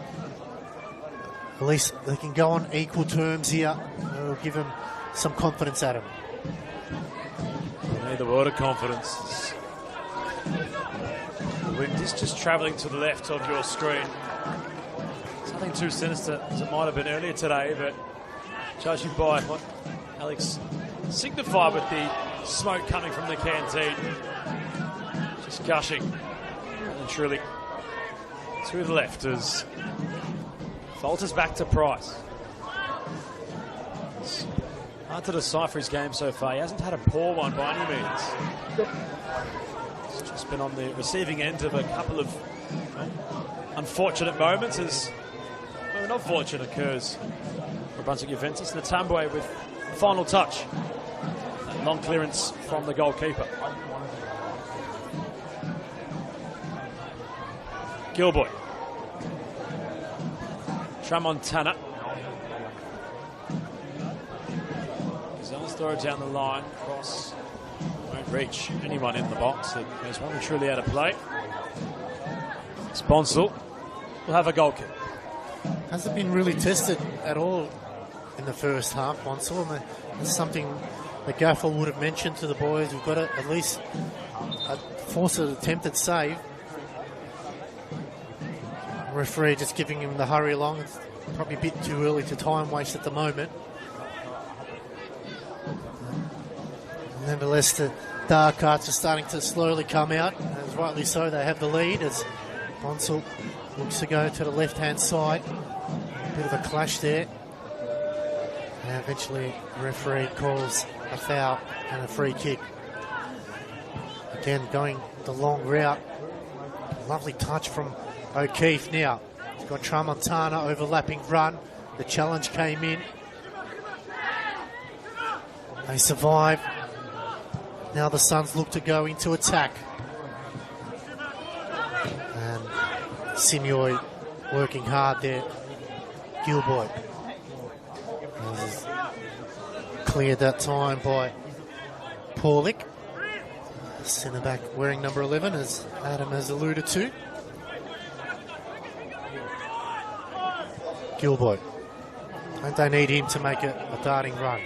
at least they can go on equal terms here. It'll give them some confidence, Adam. They need the word of confidence. The wind is just travelling to the left of your screen. It's nothing too sinister as it might have been earlier today, but judging by what Alex signified with the smoke coming from the canteen, just gushing and truly to the left as falters back to Price. It's hard to decipher his game so far. He hasn't had a poor one by any means. He's just been on the receiving end of a couple of unfortunate moments as an unfortunate occurs for Brunswick Juventus. Natambwe with the final touch. That long clearance from the goalkeeper. Gilboy. Tramontana. Gazelles throw it down the line. Cross won't reach anyone in the box. There's one truly out of play. Sponsel will have a goal kick. Hasn't been really tested at all in the first half, Bonsall. That's something the gaffer would have mentioned to the boys. We've got to at least force an attempted save. Referee just giving him the hurry along. It's probably a bit too early to time waste at the moment. Nevertheless, the dark arts are starting to slowly come out. As rightly so, they have the lead as Bonsall looks to go to the left-hand side. A bit of a clash there. And eventually, the referee calls a foul and a free kick. Again, going the long route. Lovely touch from O'Keefe now. He's got Tramontana overlapping run. The challenge came in. They survive. Now the Suns look to go into attack. And Simioy working hard there. Gilboy. Cleared that time by Paulik. Centre back wearing number 11, as Adam has alluded to. Gilboy. Don't they need him to make a darting run?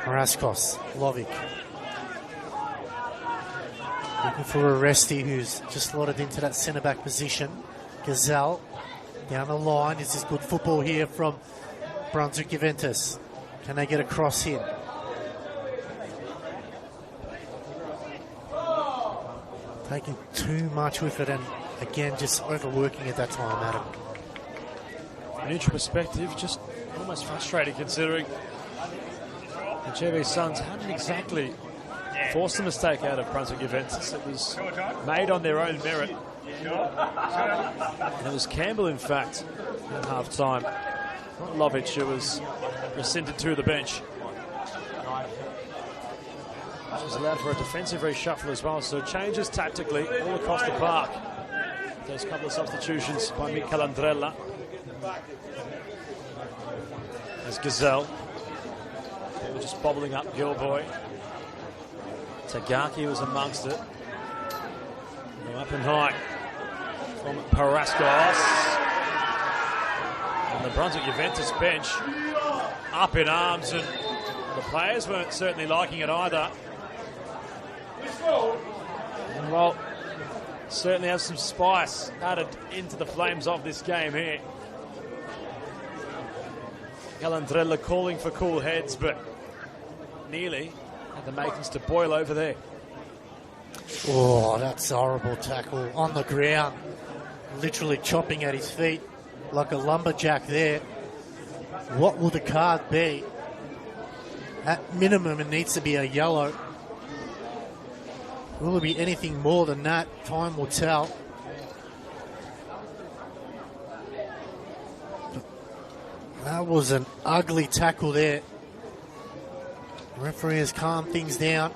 Paraskos, Lovic. Looking for Aresti, who's just slotted into that centre-back position. Gazelle down the line. This is good football here from Brunswick Juventus. Can they get across here? Taking too much with it and again just overworking at that time, Adam. From a neutral perspective, just almost frustrating considering the GV Suns hadn't exactly forced a mistake out of Brunswick Juventus. It was made on their own merit. And it was Campbell, in fact, at half-time. Not Lovic, who was rescinded to the bench. Which was allowed for a defensive reshuffle as well. So changes tactically all across the park. There's a couple of substitutions by Mikel Andrella. There's Gazelle. They were just bobbling up Gilboy. Tagaki was amongst it. Up and high from Paraskos. And the Brunswick Juventus bench up in arms, and the players weren't certainly liking it either. And well, certainly have some spice added into the flames of this game here. Calandrella calling for cool heads, but nearly had the makings to boil over there. Oh, that's a horrible tackle on the ground. Literally chopping at his feet like a lumberjack there. What will the card be? At minimum, it needs to be a yellow. Will it be anything more than that? Time will tell. That was an ugly tackle there. The referee has calmed things down.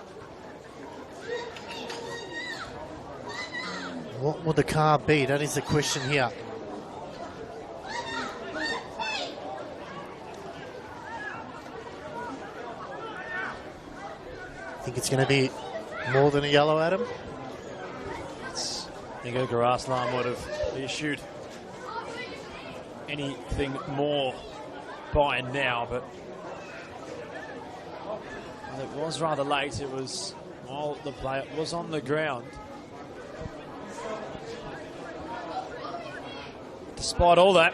What would the card be? That is the question here. Think it's going to be more than a yellow, Adam? I think Edgar Arslan would have issued anything more by now, but it was rather late. It was while the player was on the ground. Despite all that,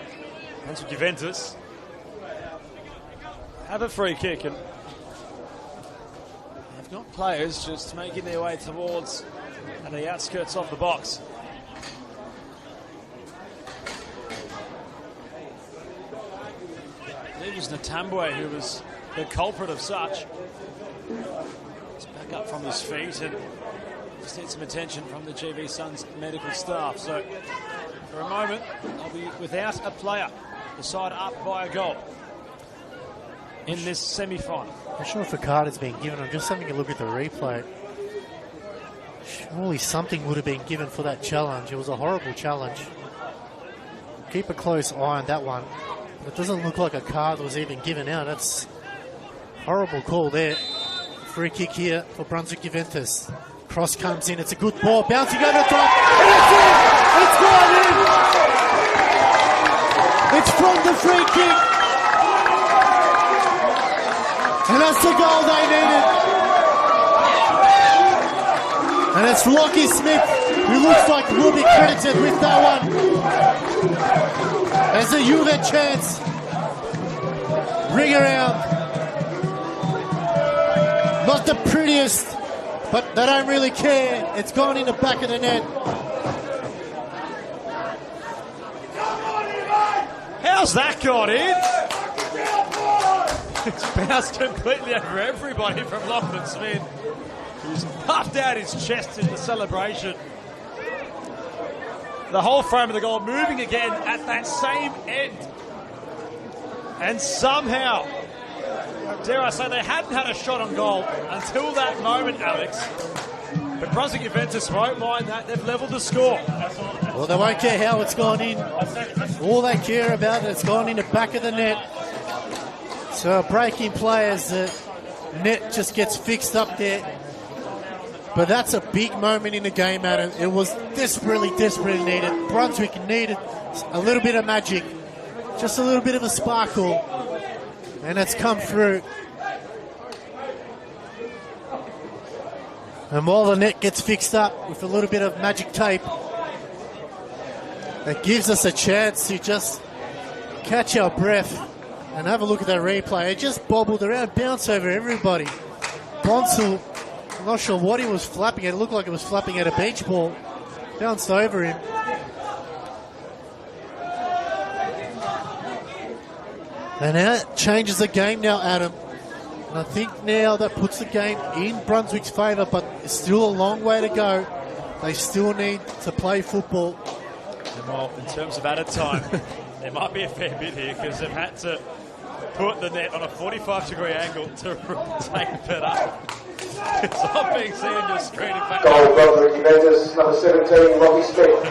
Brunswick Juventus have a free kick, and they've got players just making their way towards the outskirts of the box. I believe it was Natambwe who was the culprit of such. He's back up from his feet and just need some attention from the GV Suns medical staff. So for a moment, they'll be without a player. The side up by a goal in this semi-final. I'm sure if a card has been given. I'm just having a look at the replay. Surely something would have been given for that challenge. It was a horrible challenge. Keep a close eye on that one. It doesn't look like a card was even given out. That's a horrible call there Free kick here for Brunswick Juventus. Cross comes in, it's a good ball, bouncing over the top, and it's in! It's gone in! It's from the free kick! And that's the goal they needed! And it's Lockie Smith, who looks like will be credited with that one. As a Juve chance. Ring around. Not the prettiest, but they don't really care. It's gone in the back of the net. How's that got in? It's bounced completely over everybody from Lachlan Smith, who's puffed out his chest in the celebration. The whole frame of the goal moving again at that same end. And somehow, dare I say, they hadn't had a shot on goal until that moment, Alex. But Brunswick Juventus won't mind that. They've levelled the score. Well, they won't care how it's gone in. All they care about is it's gone in the back of the net. So a break in play as the net just gets fixed up there. But that's a big moment in the game, Adam. It was desperately needed. Brunswick needed a little bit of magic. Just a little bit of a sparkle. And it's come through. And while the net gets fixed up with a little bit of magic tape, it gives us a chance to just catch our breath and have a look at that replay. It just bobbled around, bounced over everybody. Bonsall, I'm not sure what he was flapping at. It looked like it was flapping at a beach ball. Bounced over him. And that changes the game now, Adam. And I think now that puts the game in Brunswick's favour, but it's still a long way to go. They still need to play football. And well, in terms of added time, there might be a fair bit here because they've had to put the net on a 45-degree angle to tape it up. It's not being seen on your screen. In fact, Goal, Brunswick Juventus, number 17, Lockie Smith.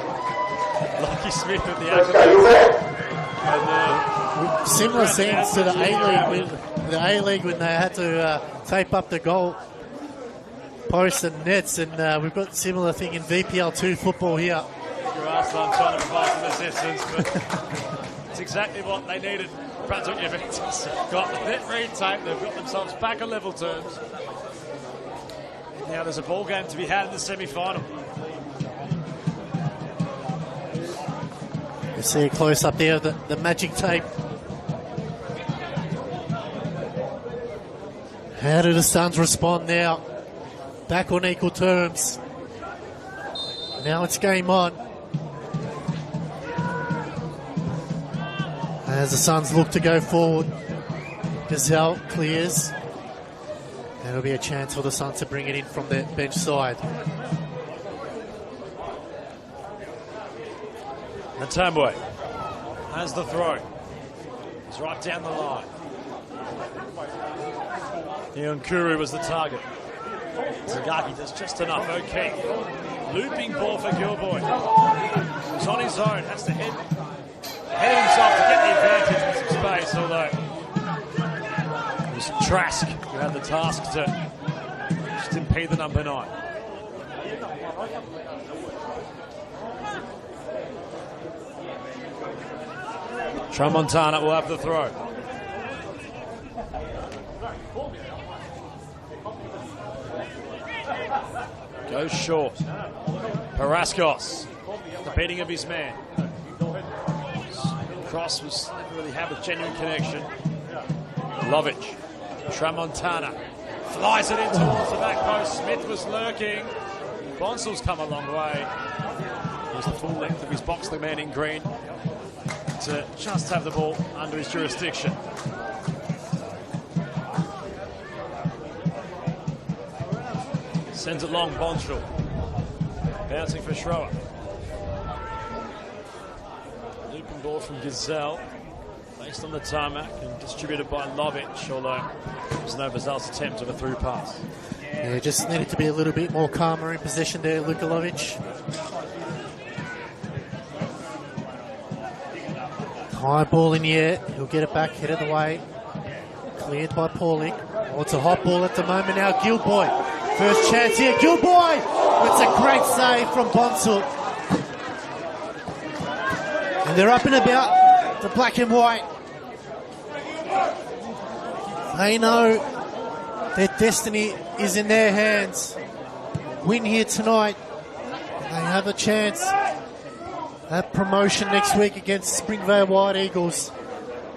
Lockie Smith with the Let's go, you there. Similar scenes to the A-League when they had to tape up the goal posts and nets, and we've got a similar thing in VPL 2 football here. Your Arslan trying to provide some assistance, but it's exactly what they needed. Brunswick Juventus got the net retaped, they've got themselves back on level terms. And now there's a ball game to be had in the semi-final. You see a close up there, the magic tape. How do the Suns respond now? Back on equal terms. Now it's game on. As the Suns look to go forward, Gazelle clears. And it'll be a chance for the Suns to bring it in from the bench side. Natambwe has the throw. It's right down the line. Nyankuru was the target. Zagaki does just enough. Okay. Looping ball for Goulburn. He's on his own. Has to head himself to get the advantage with some space, although it was Trask who had the task to just impede the number 9. Tramontana will have the throw. Goes short. Paraskos, the beating of his man. Cross was never really had a genuine connection. Lovic. Tramontana flies it in towards the back post. Smith was lurking. Bonsall's come a long way. Here's the full length of his box, the man in green, to just have the ball under his jurisdiction. Sends it long, Bonsall. Bouncing for Schroer. Looping ball from Gazelle. Placed on the tarmac and distributed by Lovic, although there was no Gazzelle's attempt of a through pass. Yeah, just needed to be a little bit more calmer in possession there, Luka Lovic. High ball in the air, he'll get it back, head of the way. Cleared by Paulik. It's a hot ball at the moment now. Gilboy, first chance here. Gilboy! It's a great save from Brunswick. And they're up and about, the black and white. They know their destiny is in their hands. Win here tonight, they have a chance at promotion next week against Springvale White Eagles.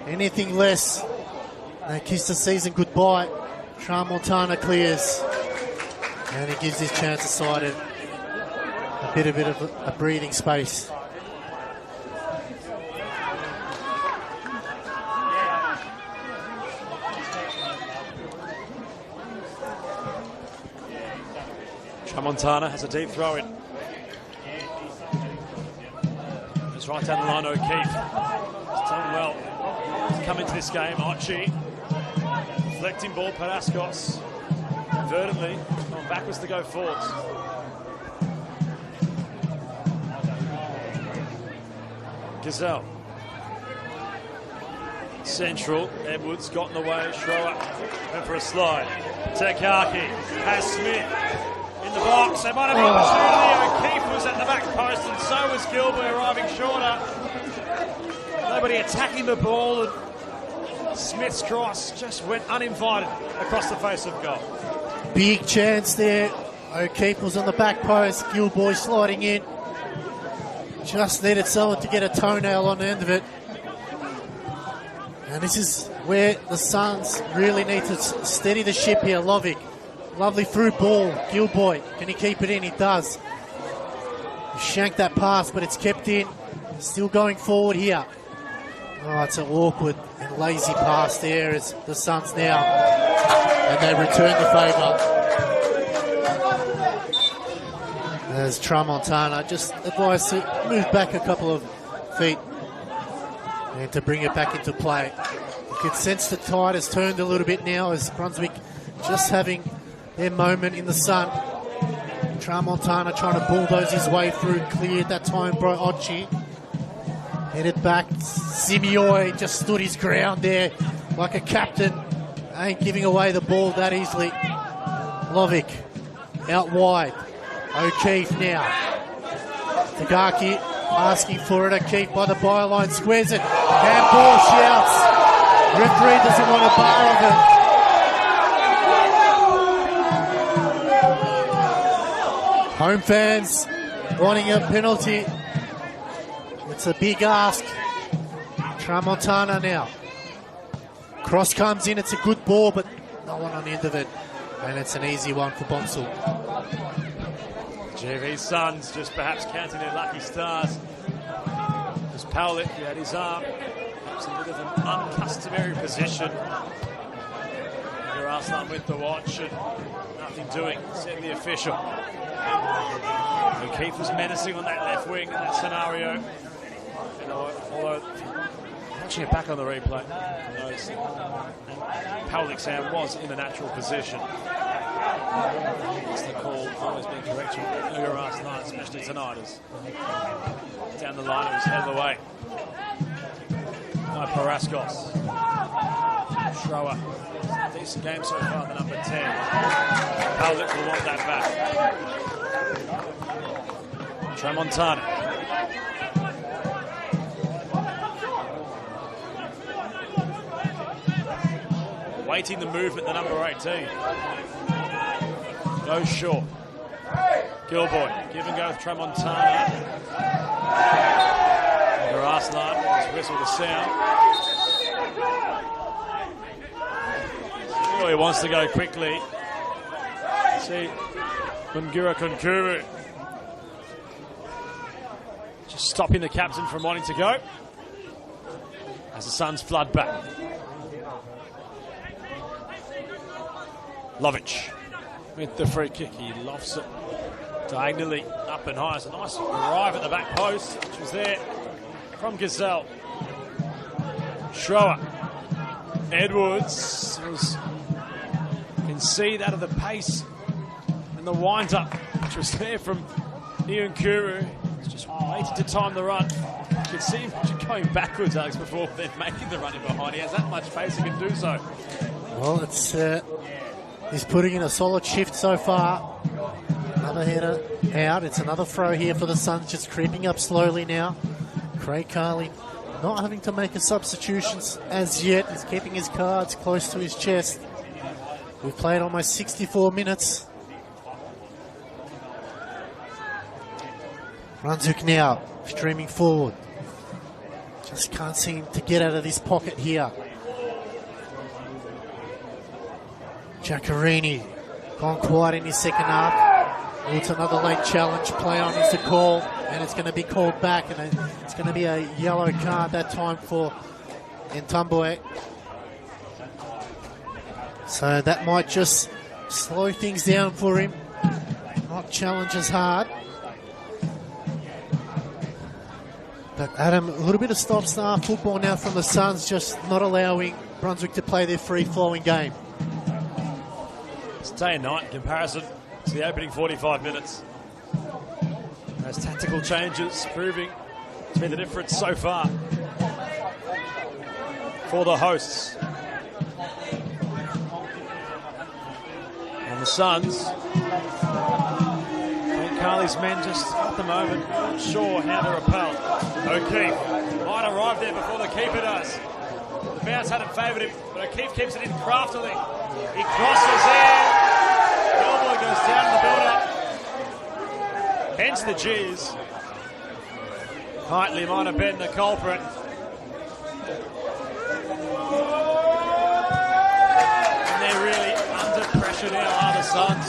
Anything less, they kiss the season goodbye. Tramontana clears, and it gives his chance aside a bit of a breathing space. Tramontana has a deep throw in. It's right down the line, O'Keefe. He's done well to come into this game. Archie, deflecting ball, Parascos. Verdantly, going backwards to go forwards. Gazelle. Central, Edwards got in the way, Schroer went for a slide. Tekaki has Smith in the box. They might have the opportunity. O'Keefe was at the back post, and so was Gilbert, arriving shorter. Nobody attacking the ball, and Smith's cross just went uninvited across the face of goal. Big chance there. O'Keefe was on the back post. Gilboy sliding in. Just needed someone to get a toenail on the end of it. And this is where the Suns really need to steady the ship here. Lovick, lovely through ball. Gilboy, can he keep it in? He does. He shanked that pass, but it's kept in. Still going forward here. Oh, it's an awkward and lazy pass there as the Suns now. And they return the favour. As Tramontana just advised to move back a couple of feet and to bring it back into play. You can sense the tide has turned a little bit now as Brunswick just having their moment in the sun. Tramontana trying to bulldoze his way through, cleared that time, bro. Ochi headed back. Simeoi just stood his ground there like a captain. Ain't giving away the ball that easily. Lovick out wide. O'Keefe now. Tagaki asking for it. O'Keefe by the byline, squares it. Handball, shouts. Referee doesn't want a bar of it. Home fans wanting a penalty. It's a big ask. Tramontana now. Cross comes in, it's a good ball, but no one on the end of it. And it's an easy one for Bonsall. GV's Suns just perhaps counting their lucky stars. As Powlett had his arm. It's a bit of an uncustomary position. Arslan with the watch and nothing doing, said the official. O'Keefe was menacing on that left wing in that scenario. You know, although watching it back on the replay, Powlett's hand was in a natural position. It's the call, always being correct from Arslan, especially tonight, as down the line it was held away by Parascos. Schroer. Decent game so far, the number 10. Powlett will want that back. Tramontana. Waiting the movement, the number 18. Goes short. Gilboy, give and go with Tramontana. Arslan, just whistle the sound. He wants to go quickly. See, Mungura Konkuru just stopping the captain from wanting to go as the Suns flood back. Lovic with the free kick. He lofts it diagonally up and high. It's a nice arrive at the back post, which was there from Gazelle. Schroer. Edwards was... You can see that of the pace and the wind-up, which was there from Ian Kuru. He's just waited to time the run. You can see him going backwards, Alex, before then making the run in behind. He has that much pace, he can do so. Well, he's putting in a solid shift so far. Another header out. It's another throw here for the Suns, just creeping up slowly now. Craig Carley not having to make a substitutions as yet. He's keeping his cards close to his chest. We've played almost 64 minutes. Brunswick now streaming forward. Just can't seem to get out of this pocket here. Giacarini gone quiet in his second half. It's another late challenge. Play on is the call, and it's going to be called back, and it's going to be a yellow card that time for Ntumbwe. So that might just slow things down for him. Not challenge as hard. But Adam, a little bit of stop-start football now from the Suns, just not allowing Brunswick to play their free-flowing game. It's day and night in comparison to the opening 45 minutes. Those tactical changes proving to be the difference so far for the hosts. And the Suns, Carley's men just at the moment not sure how to repel. O'Keefe might arrive there before the keeper does. The bounce hadn't favoured him, but O'Keefe keeps it in craftily. He crosses in. Goulburn goes down in the build-up. Hence the G's. Hightley might have been the culprit. And they're really under pressure now, are the Suns.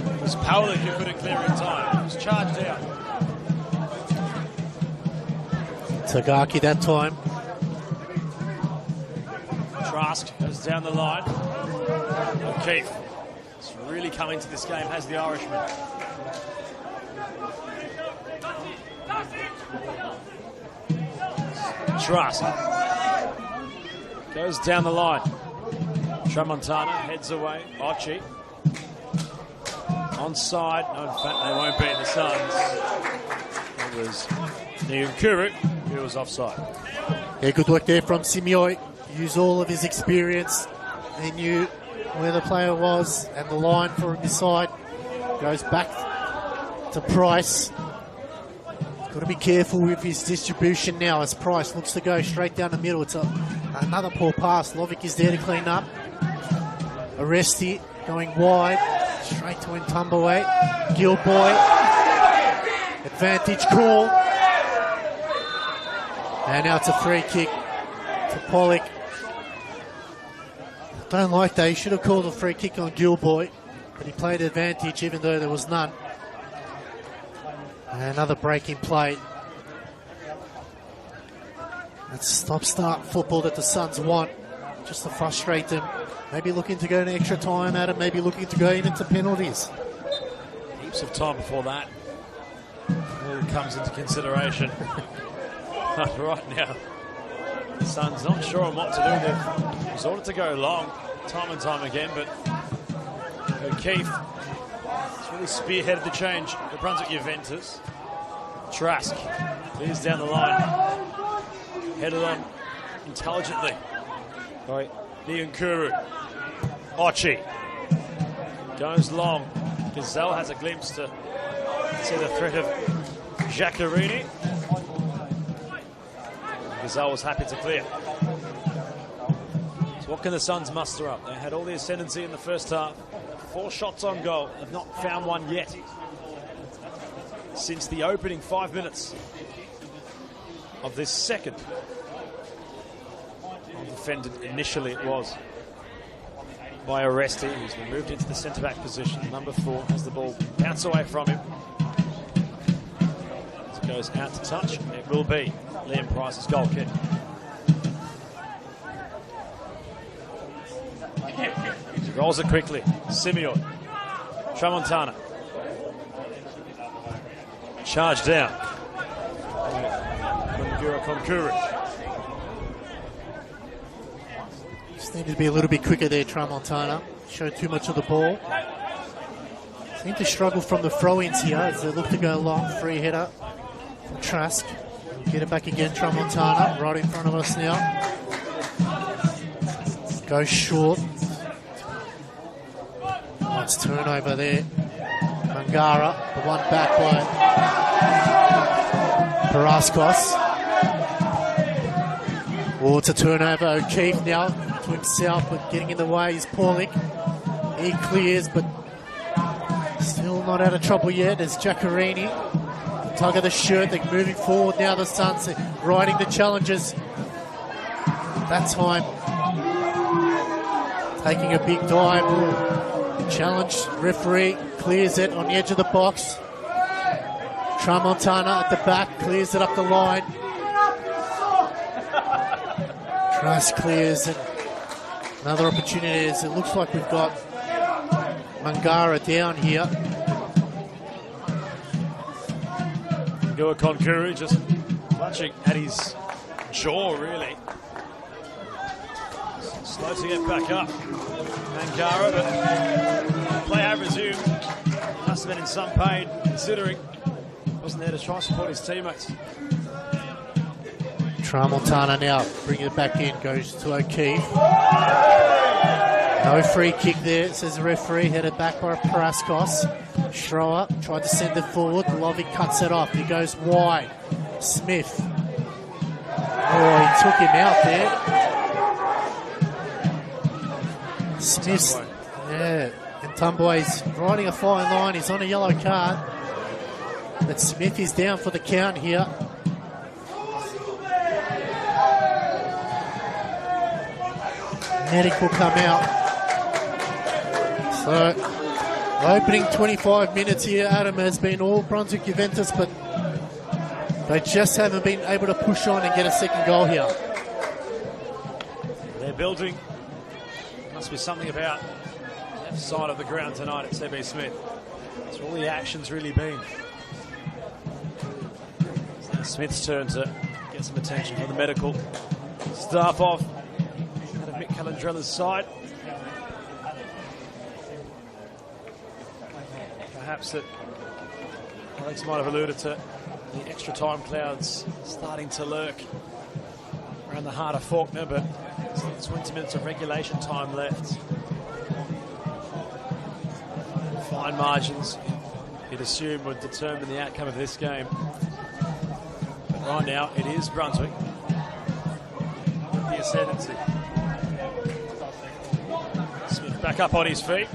It was Powell who couldn't clear in time. It was charged out. Tagaki that time. Trask goes down the line. O'Keefe has really come into this game, has the Irishman. Trask goes down the line. Tramontana heads away. Ochi onside. No, in fact, they won't beat the Suns. It was Niunkuru who was offside. Yeah, good work there from Simioi. Used all of his experience. He knew where the player was and the line for his side. Goes back to Price. Got to be careful with his distribution now as Price looks to go straight down the middle. It's another poor pass. Lovic is there to clean up. Arresti going wide. Straight to Ntumbwe. Gilboy. Advantage call. And now it's a free kick to Pollock. Don't like that. He should have called a free kick on Gilboy, but he played advantage even though there was none. And another breaking play. That's stop-start football that the Suns want, just to frustrate them. Maybe looking to go to extra time, Adam. Maybe looking to go into penalties. Heaps of time before that. All comes into consideration. Right now, the Suns not sure on what to do. They've resorted to go long time and time again, but O'Keefe has really spearheaded the change for Brunswick Juventus. Trask clears down the line. Headed on intelligently by Niunkuru. Ochi goes long. Gazelle has a glimpse to see the threat of Giacarini. Gazelle was happy to clear. So what can the Suns muster up? They had all the ascendancy in the first half. 4 shots on goal. They've not found one yet since the opening 5 minutes of this second. Defended initially it was by Arresti, who's been moved into the centre-back position. Number 4 has the ball bounce away from him. As it goes out to touch, it will be Liam Price's goal kick. He rolls it quickly. Simioi. Tramontana. Charge down. Konkuru. Just needed to be a little bit quicker there, Tramontana. Showed too much of the ball. Seemed to struggle from the throw-ins here as they look to go long. Free header from Trask. Get it back again, Tramontana, right in front of us now. Goes short. Nice turnover there. Mangara, the one back by Paraskos. Oh, it's a turnover. O'Keefe now to himself, but getting in the way is Paulik. He clears, but still not out of trouble yet. There's Giacorini. Tug of the shirt, they're moving forward now. The Suns are riding the challenges. That time, taking a big dive. Challenge, referee clears it on the edge of the box. Tramontana at the back, clears it up the line. Trust clears, and another opportunity is it looks like we've got Mangara down here. Konkuru just clutching at his jaw, really. Slow to get back up. Mangara, but play have resumed. Must have been in some pain, considering he wasn't there to try and support his teammates. Tramontana now bringing it back in, goes to O'Keefe. No free kick there, says the referee, headed back by Paraskos. Schroer tried to send it forward. Lovic cuts it off. He goes wide. Smith. Oh, he took him out there. Smith's, yeah, and Tumboy's riding a fine line. He's on a yellow card. But Smith is down for the count here. Medic will come out. So, opening 25 minutes here, Adam, has been all Brunswick Juventus, but they just haven't been able to push on and get a second goal here. They're building. Must be something about the left side of the ground tonight at CB Smith. That's all the action's really been. It's now Smith's turn to get some attention from the medical staff off out of Mick Calandrella's side. Perhaps that Alex might have alluded to the extra time clouds starting to lurk around the heart of Faulkner, but 20 minutes of regulation time left. Fine margins, you'd assume, would determine the outcome of this game. But right now, it is Brunswick with the ascendancy. Smith back up on his feet.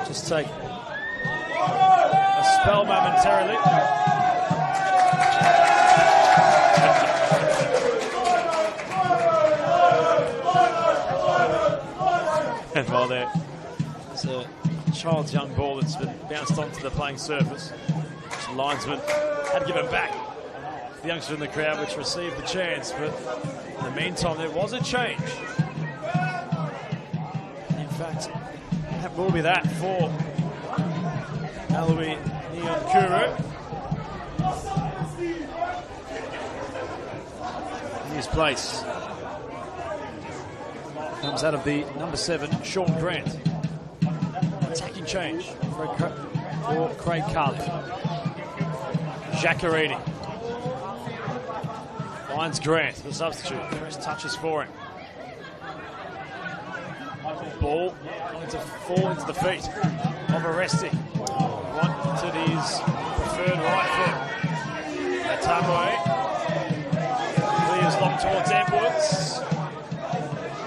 Just take a spell momentarily. And while there's a child's young ball that's been bounced onto the playing surface, which the linesman had given back to the youngster in the crowd, which received the chance. But in the meantime, there was a change. In fact, that will be that for Alui Nyonkuru. In his place comes out of the number 7, Sean Grant. Attacking change for Craig Carliff. Giacorini finds Grant, the substitute. First touches for him. Ball to fall into the feet of Aresti. One to his preferred right foot. Atamwe clears long towards Edwards.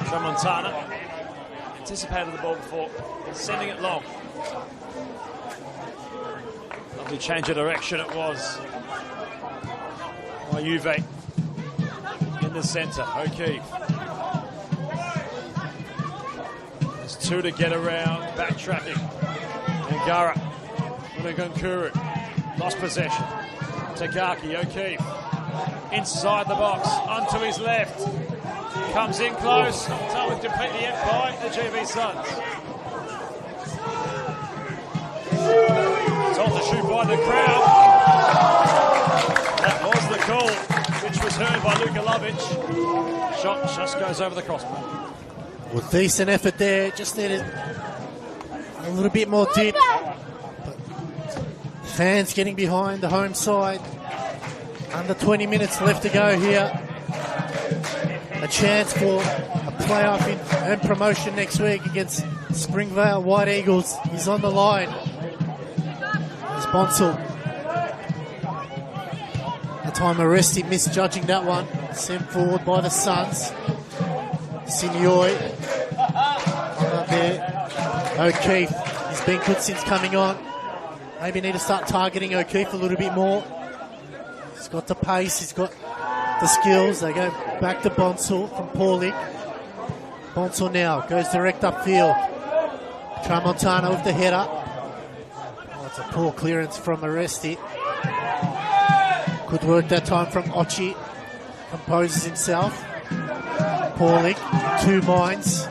Tramontana anticipated the ball before sending it long. Lovely change of direction it was by Juve in the centre. O'Keefe. There's 2 to get around, backtracking. Ngara, Munagunkuru, lost possession. Takaki, O'Keefe, inside the box, onto his left. Comes in close, not with completely yet by the GB Suns. Told to shoot by the crowd. That was the call, which was heard by Luka Lovic. Shot just goes over the crossbar. Well, decent effort there, just needed a little bit more dip. But Fans getting behind the home side. Under 20 minutes left to go here. A chance for a playoff and promotion next week against Springvale White Eagles. He's on the line. There's Bonsall. The time arrested, misjudging that one. Sent forward by the Suns. Signoi. Up there. O'Keefe. He's been good since coming on. Maybe need to start targeting O'Keefe a little bit more. He's got the pace, he's got the skills. They go back to Bonsall from Paulik. Bonsall now goes direct upfield. Tramontana with the header. Oh, it's a poor clearance from Aresti. Good work that time from Ochi. Composes himself. Paulik, 2 minds.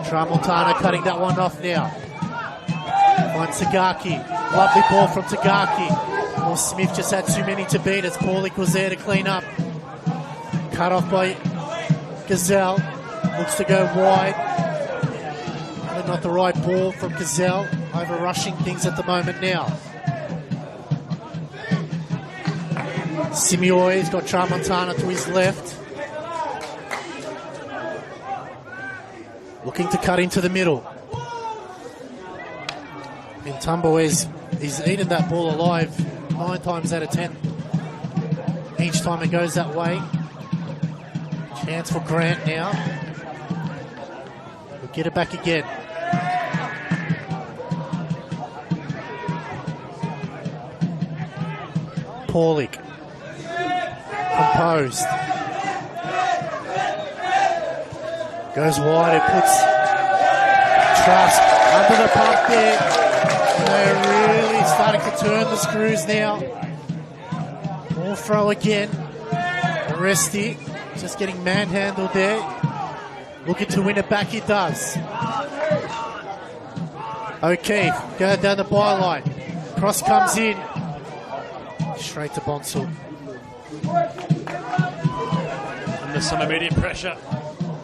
Tramontana cutting that one off now. Finds Tagaki. Lovely ball from Tagaki. Well, Smith just had too many to beat as Paulik was there to clean up. Cut off by Gazelle. Looks to go wide. But not the right ball from Gazelle. Over rushing things at the moment now. Simioi's got Tramontana to his left. Looking to cut into the middle. Intumbo he's eaten that ball alive 9 times out of 10. Each time it goes that way. Chance for Grant now. We'll get it back again. Paulik. Composed. Goes wide, it puts Trask under the pump there. And they're really starting to turn the screws now. Ball throw again. Aresti just getting manhandled there. Looking to win it back, he does. O'Keefe going down the byline. Cross comes in. Straight to Bonsall. Under some immediate pressure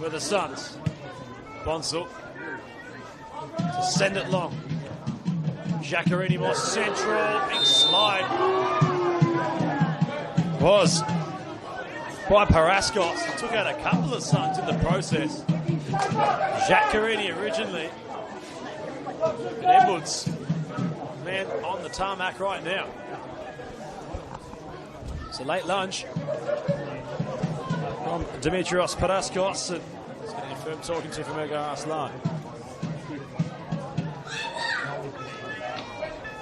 with the Suns. Bonsall to send it long. Giaccherini more central. Big slide. Was by Paraskos. He took out a couple of Suns in the process. Giaccherini originally. And Edwards, man, on the tarmac right now. It's a late lunch from Dimitrios Paraskos. And he's getting a firm talking to from Ego Arslan.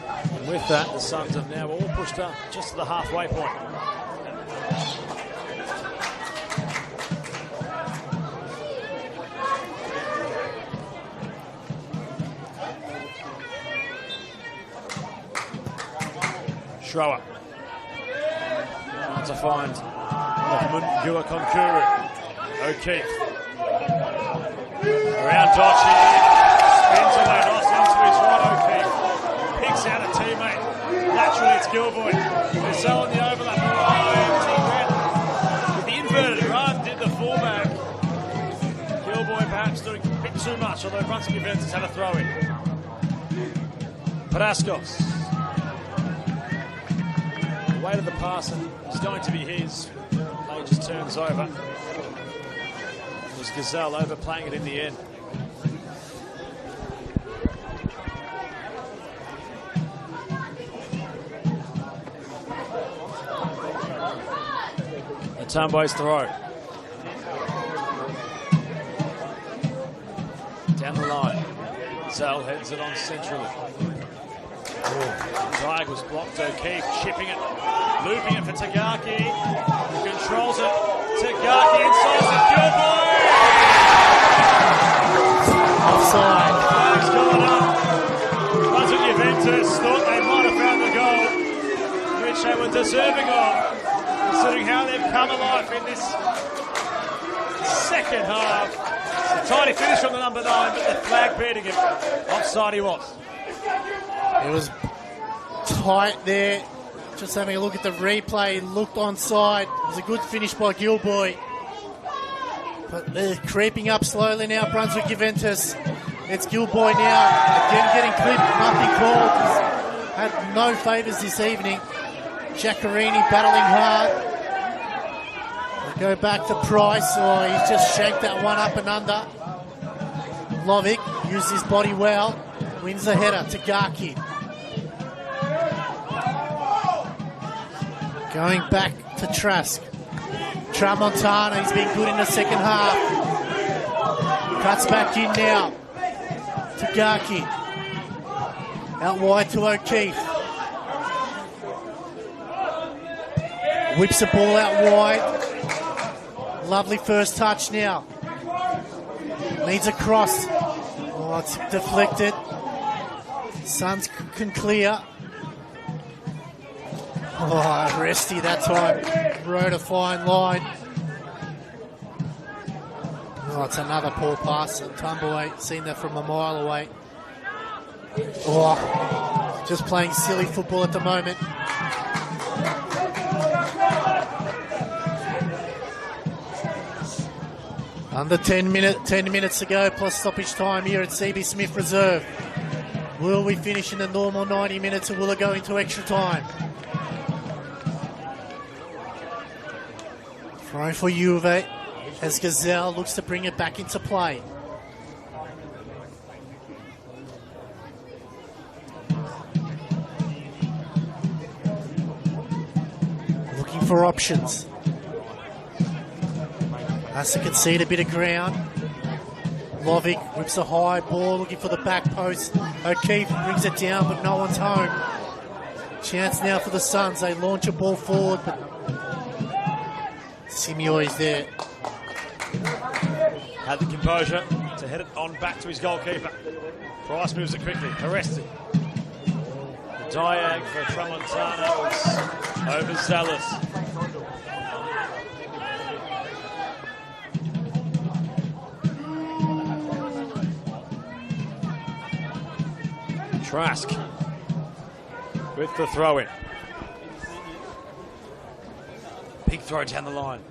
And with that, the Suns have now all pushed up just to the halfway point. Schroer trying to find Gua Konkuru. O'Keefe around Dochi, spins away Ross into his right. O'Keefe picks out a teammate. Naturally it's Gilboy. They're selling the overlap with the inverted run, did the fullback. Gilboy perhaps doing a bit too much, although Brunswick Juventus had a throw in. Paraskos. The weight of the pass is going to be his. He just turns over. It was Gazelle overplaying it in the end. The Tambo's throw. Down the line. Gazelle heads it on centrally. Drag was blocked. O'Keefe chipping it, looping it for Tagaki. He controls it. Tagaki inside it. Gilboy! Offside. Flag's going up. Brunswick Juventus thought they might have found the goal, which they were deserving of, considering how they've come alive in this second half. A tidy finish from the number 9, but the flag beating him. Offside he was. It was tight there. Just having a look at the replay, looked onside. It was a good finish by Gilboy. But they're creeping up slowly now, Brunswick Juventus. It's Gilboy now. Again getting clipped, nothing called. He's had no favours this evening. Giaccarini battling hard. They go back to Price. Oh, he's just shanked that one up and under. Lovic used his body well. Wins the header to Garki. Going back to Trask. Tramontana, he's been good in the second half. Cuts back in now to Garki. Out wide to O'Keefe. Whips the ball out wide. Lovely first touch now. Needs a cross. Oh, it's deflected. Suns can clear. Oh, Resty that time. Rode a fine line. Oh, it's another poor pass. Tumbleweigh, seen that from a mile away. Oh, just playing silly football at the moment. Under 10 minutes to go, plus stoppage time here at CB Smith Reserve. Will we finish in the normal 90 minutes, or will it go into extra time? Throw for Juve as Gazelle looks to bring it back into play. Looking for options. Has to concede a bit of ground. Lovic whips a high ball, looking for the back post. O'Keefe brings it down, but no one's home. Chance now for the Suns. They launch a ball forward, but Simio's there. Had the composure to head it on back to his goalkeeper. Price moves it quickly. Arrested. The diag for Tramontana was overzealous. Trask with the throw-in. Big throw down the line.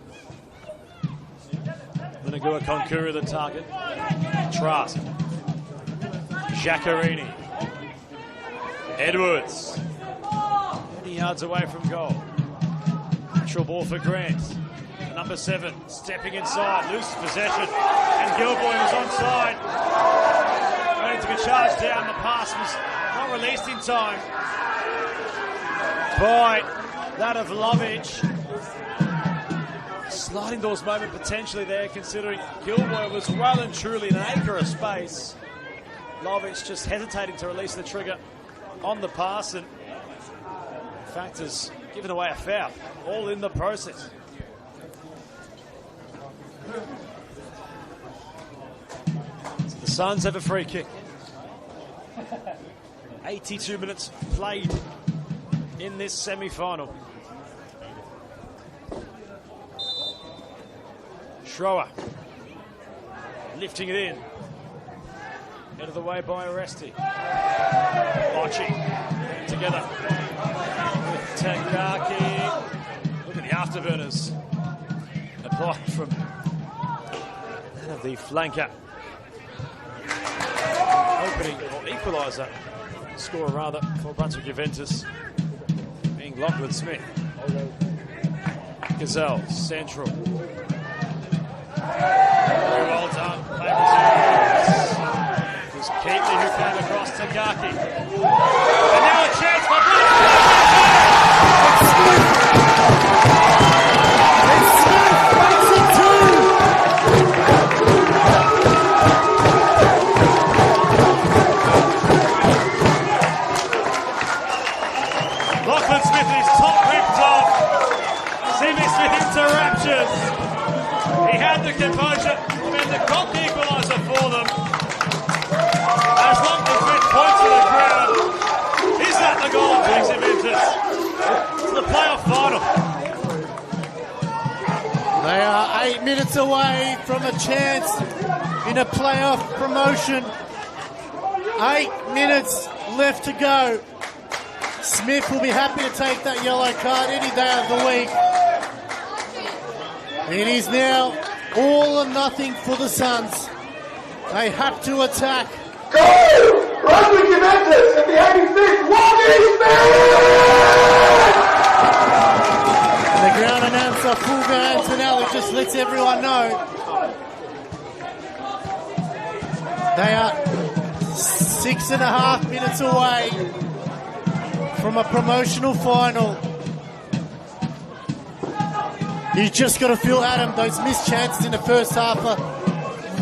Linagua Konkuru the target. Trask. Giaccarini. Edwards. 30 yards away from goal. Natural ball for Grant. Number 7 stepping inside. Loose possession. And Goulburn was onside. Ready to be charged down. The pass was not released in time by that of Lovich. Sliding doors moment potentially there, considering Gilmore was well and truly an acre of space. Lovich just hesitating to release the trigger on the pass, and in fact has given away a foul, all in the process. So the Suns have a free kick. 82 minutes played in this semi-final. Schroer lifting it in. Out of the way by Oresti. Bocci together with Tagaki. Look at the afterburners applied from that of the flanker. Opening or equaliser scorer rather for Brunswick Juventus being Lachlan Smith. Gazelle central. Very well done. It was Keatley who came across Tagaki. And now a chance for Lachlan Smith is top ripped off. CB Smith into raptures. He had the composure and the got the equaliser for them. As Lachlan Smith points to the crowd, is that the goal for Juventus? It's the playoff final. They are 8 minutes away from a chance in a playoff promotion. 8 minutes left to go. Smith will be happy to take that yellow card any day of the week. It is now all or nothing for the Suns. They have to attack. Go! Brunswick Juventus at the 85th, Wally Smith! And the ground announcer, Fulgo Antonelli, just lets everyone know they are 6.5 minutes away from a promotional final. You just got to feel, Adam, those missed chances in the first half are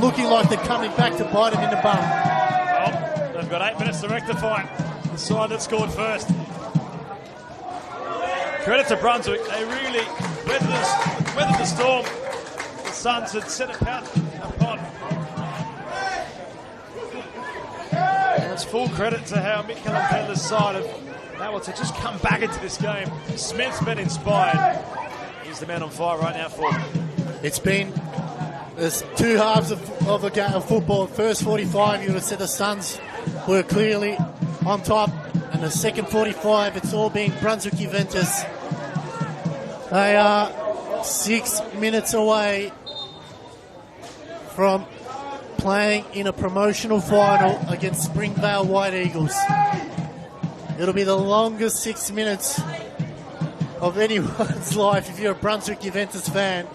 looking like they're coming back to bite them in the bum. Well, they've got 8 minutes to rectify the side that scored first. Credit to Brunswick, they really weathered the storm. The Suns had set it upon. And it's full credit to how Mick Kellenfelder's side have been able to just come back into this game. Smith's been inspired. He's the man on fire right now for them. There's two halves of a game of football. First 45, you would have said the Suns were clearly on top. And the second 45, it's all been Brunswick Juventus. They are 6 minutes away from playing in a promotional final against Springvale White Eagles. It'll be the longest 6 minutes of anyone's life. If you're a Brunswick Juventus fan,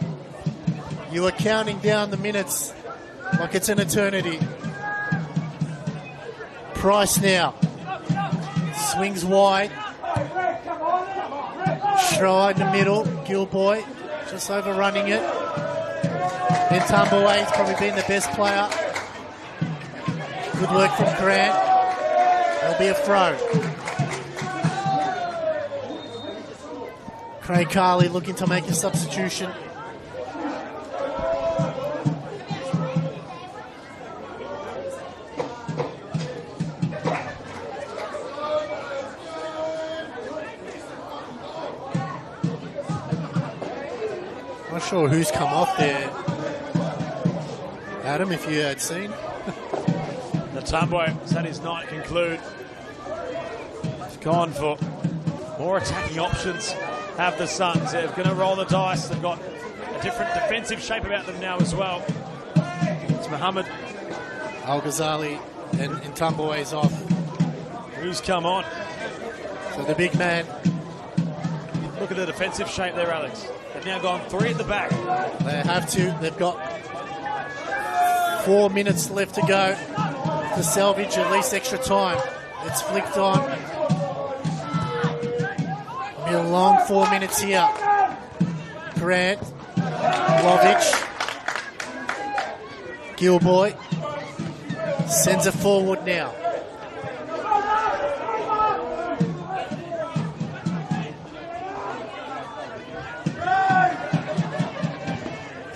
you are counting down the minutes like it's an eternity. Price now swings wide. Schreier in the middle. Gilboy just overrunning it. Then Tumblewade's probably been the best player. Good work from Grant. There'll be a throw. Craig Carley looking to make a substitution. Not sure who's come off there, Adam, if you had seen. The Tumbleweigh has had his night conclude. He's gone for more attacking options. Have the Suns. They're going to roll the dice. They've got a different defensive shape about them now as well. It's Mohammed Al-Ghazali and Tumblewade's off. Who's come on? So the big man. Look at the defensive shape there, Alex. They've now gone 3 at the back. They have to. They've got 4 minutes left to go to salvage at least extra time. It's flicked on. It'll be a long 4 minutes here. Grant, Lovic, Gilboy sends it forward now.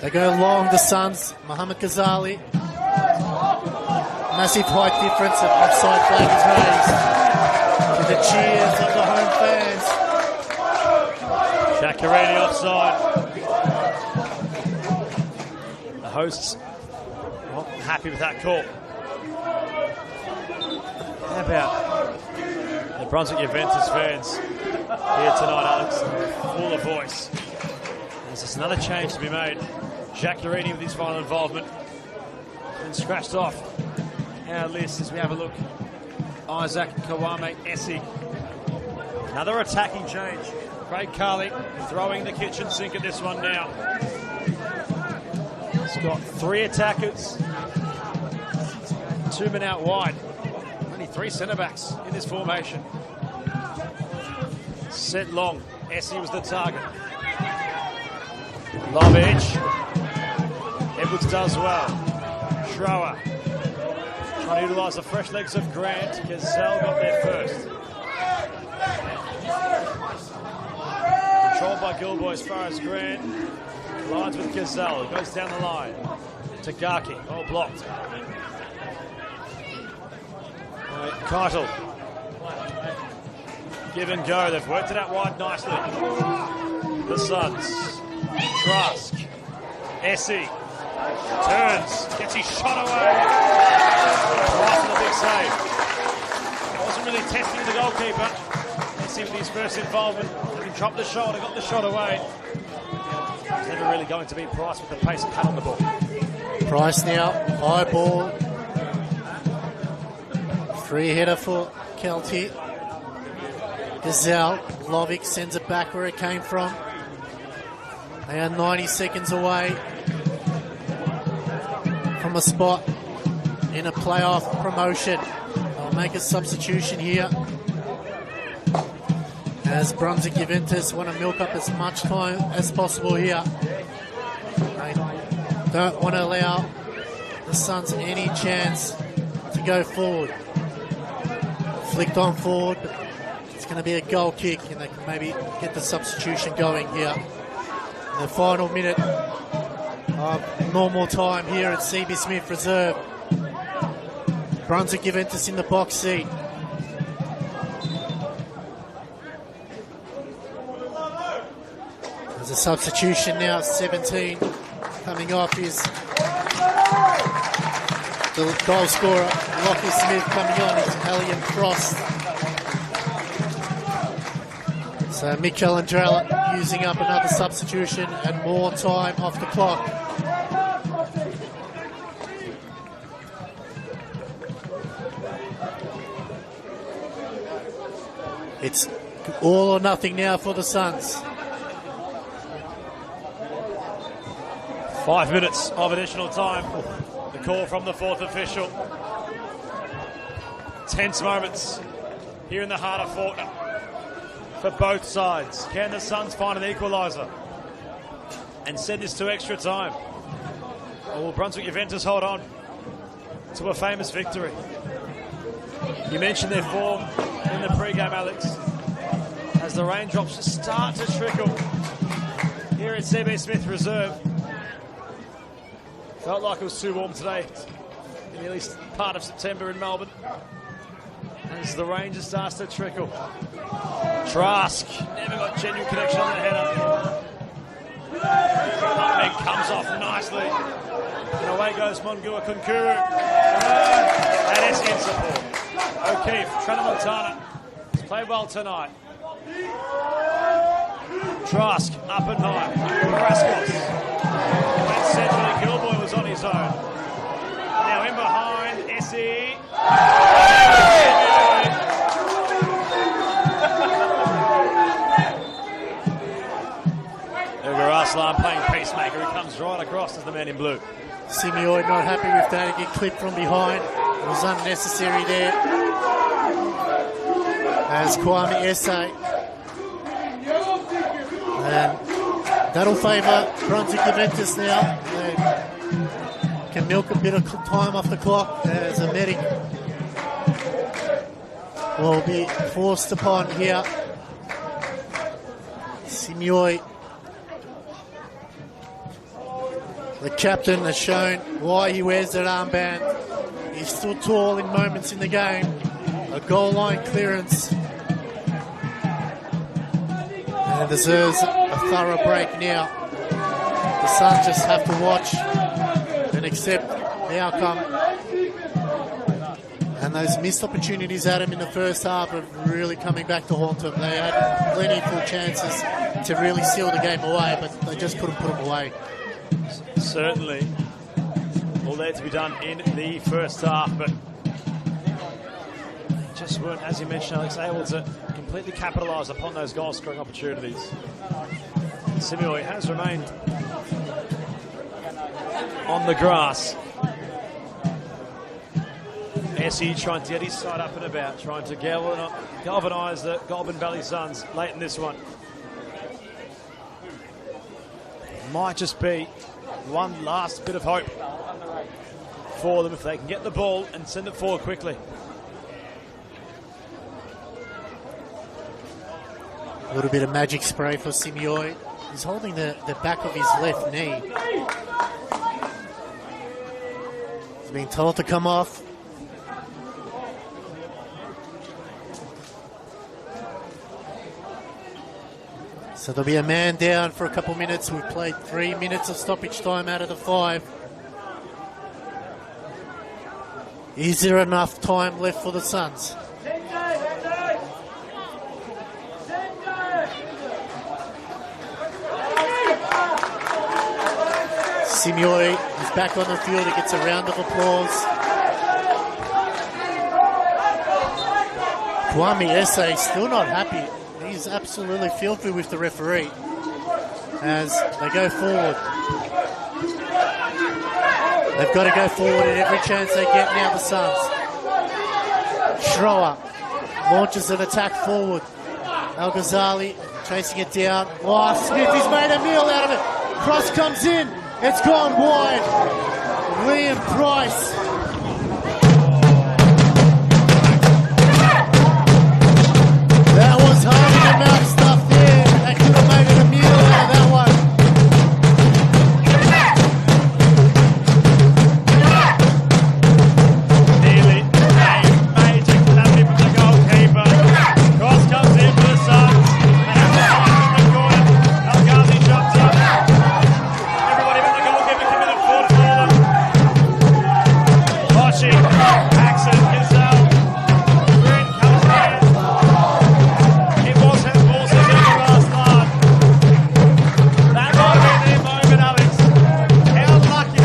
They go long, the Suns. Mohammed Ghazali. Massive height difference. An offside flag is raised. To the cheers of the home fans. Giaccherini offside. The hosts not happy with that call. How about the Brunswick Juventus fans here tonight, Alex? Full of voice. There's just another change to be made. Giaccherini with his final involvement. Been scratched off our list as we have a look. Isaac Kawame Essig. Another attacking change. Craig Carley throwing the kitchen sink at this one now. He's got 3 attackers. 2 men out wide. Only 3 centre-backs in this formation. Set long. Essig was the target. Lovic. Edwards does well. Schroer trying to utilise the fresh legs of Grant. Gazelle got there first. Controlled by Gilboy as far as Grant. Lines with Gazelle. Goes down the line. Tagaki. All blocked. Keitel. Give and go. They've worked it out wide nicely. The Suns. Trask. Essig. Turns. Gets his shot away. Right for the big save. Wasn't really testing the goalkeeper. Essig with his first involvement. He dropped the shoulder, got the shot away. It's never really going to be Price with the pace cut on the ball. Price now. High ball. Free header for Kelty. Gazelle. Lovic sends it back where it came from. They are 90 seconds away from a spot in a playoff promotion. They'll make a substitution here, as Brunswick Juventus want to milk up as much time as possible here. They don't want to allow the Suns any chance to go forward. Flicked on forward, but it's going to be a goal kick, and they can maybe get the substitution going here. The final minute of normal time here at CB Smith Reserve. Brunswick Juventus in the box seat. There's a substitution now. 17 coming off is the goal scorer, Lockie Smith. Coming on is Allian Frost. So Mikel Andrella using up another substitution and more time off the clock. It's all or nothing now for the Suns. 5 minutes of additional time. The call from the fourth official. Tense moments here in the heart of Fortnum for both sides. Can the Suns find an equaliser and send this to extra time? Or will Brunswick Juventus hold on to a famous victory? You mentioned their form in the pre-game, Alex, as the raindrops start to trickle here at CB Smith Reserve. Felt like it was too warm today in the early part of September in Melbourne. As the rain just starts to trickle. Trask never got genuine connection on the header. Nutmeg comes off nicely. And away goes Mongua Kunkuru. And SN support. O'Keefe, Trena-Montana has played well tonight. Trask up and high. Carrascos. Went central and Goulburn was on his own. Now in behind, Essie. Aslan playing peacemaker, who comes right across as the man in blue. Simeoid not happy with that. He get clipped from behind. It was unnecessary there. As Kwame Esse. And that'll favour Brunswick Juventus now. They can milk a bit of time off the clock as a medic will be forced upon here. Simeoid, the captain, has shown why he wears that armband. He stood tall in moments in the game. A goal line clearance. And deserves a thorough break now. The Suns just have to watch and accept the outcome. And those missed opportunities at him in the first half are really coming back to haunt them. They had plenty of full chances to really seal the game away, but they just couldn't put them away. Certainly all there to be done in the first half, but just weren't, as you mentioned, Alex, able to completely capitalise upon those goal-scoring opportunities. Simeoid has remained on the grass. Essie trying to get his side up and about, trying to galvanise the Goulburn Valley Suns late in this one. Might just be one last bit of hope for them if they can get the ball and send it forward quickly. A little bit of magic spray for Simeoid. He's holding the back of his left knee. He's been told to come off. So there'll be a man down for a couple minutes. We've played 3 minutes of stoppage time out of the 5. Is there enough time left for the Suns? Simeoid is back on the field. He gets a round of applause. Kwame Esse still not happy. He's absolutely filthy with the referee as they go forward. They've got to go forward at every chance they get now, the Suns. Schroer launches an attack forward. Al Ghazali chasing it down. Oh, Smith, he's made a meal out of it. Cross comes in. It's gone wide. Liam Price. That was hard in the mouth stuff there. They could have made it a meal out of that one. Nearly a major calamity from the goalkeeper. Cross comes in for the Suns. They have the line in the corner. El Ghazi chops up. Everybody but the goalkeeper committed forward for them. Watching. Axon, Gazelle. Brent comes in. It was handball, so there's the last line. That might have been their moment, Alex. How lucky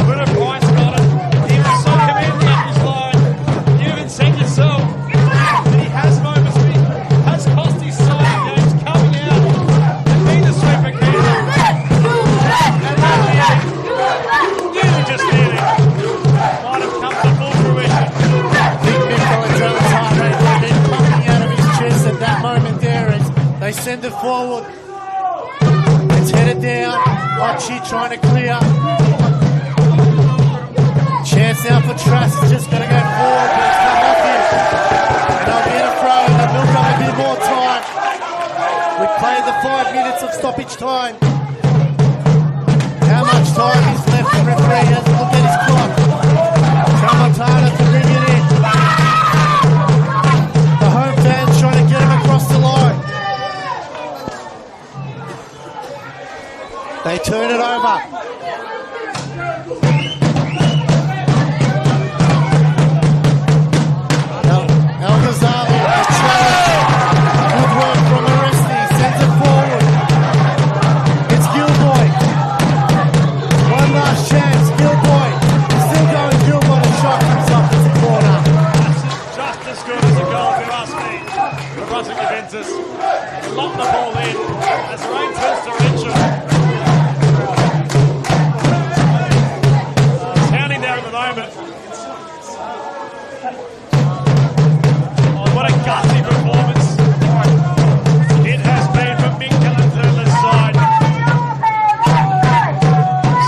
would have Price got it? He was so commanding up his line. You even said yourself that he has moments where he has cost his side games coming out and being the sweeper keeper. And that nearly just nearly might have come to full fruition. Big Mick heart rate would have been pumping out of his chest at that moment there as they send it forward. It's headed down. Ochi trying to clear. Chance now for Truss. It's just going to go forward, but it's come off him. And they'll get a throw and they'll milk up a bit more time. We play the 5 minutes of stoppage time. How much time is left? The referee hasn't looked at his clock. Tramontana to bring it in. The home fans trying to get him across the line. They turn it over. El Ghazali, the challenge. Good work from Aresti. Sends it forward. It's Gilboy. One last chance. Gilboy. Still going Gilboy. The shot comes up to the corner. Just as good as a goal, if you ask me. The Brunswick Juventus lock the ball in as rain turns to Richard. Counting down at the moment. Oh, what a gutsy performance it has been from Mick Callan-Thurler's side.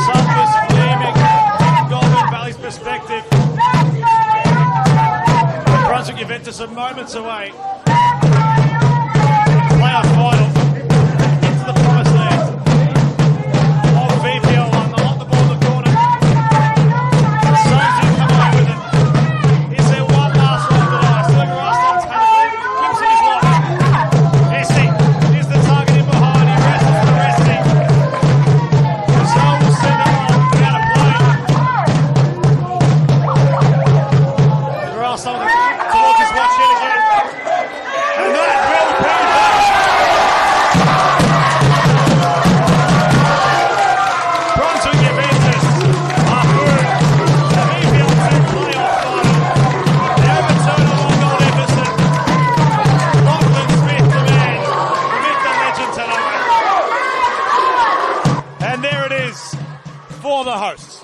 Sun was gleaming from Goulburn Valley's perspective. The Brunswick Juventus are moments away. Playoff final into the promised land of VPL 1. They lock the ball in the corner. The Suns do come away with it. Is there one last one for the ice? Silver Iceland's had it. Gibson is watching. Essie is the target in behind. He wrestles for Essie. Rizal will send it on out of play. There are some of them to watch his watch hit again. And that will be that. Brunswick Juventus are through the VPL 2 playoff final. They overturn a one-goal deficit. Lachlan Smith, the man, commit the legend tonight. And there it is for the hosts.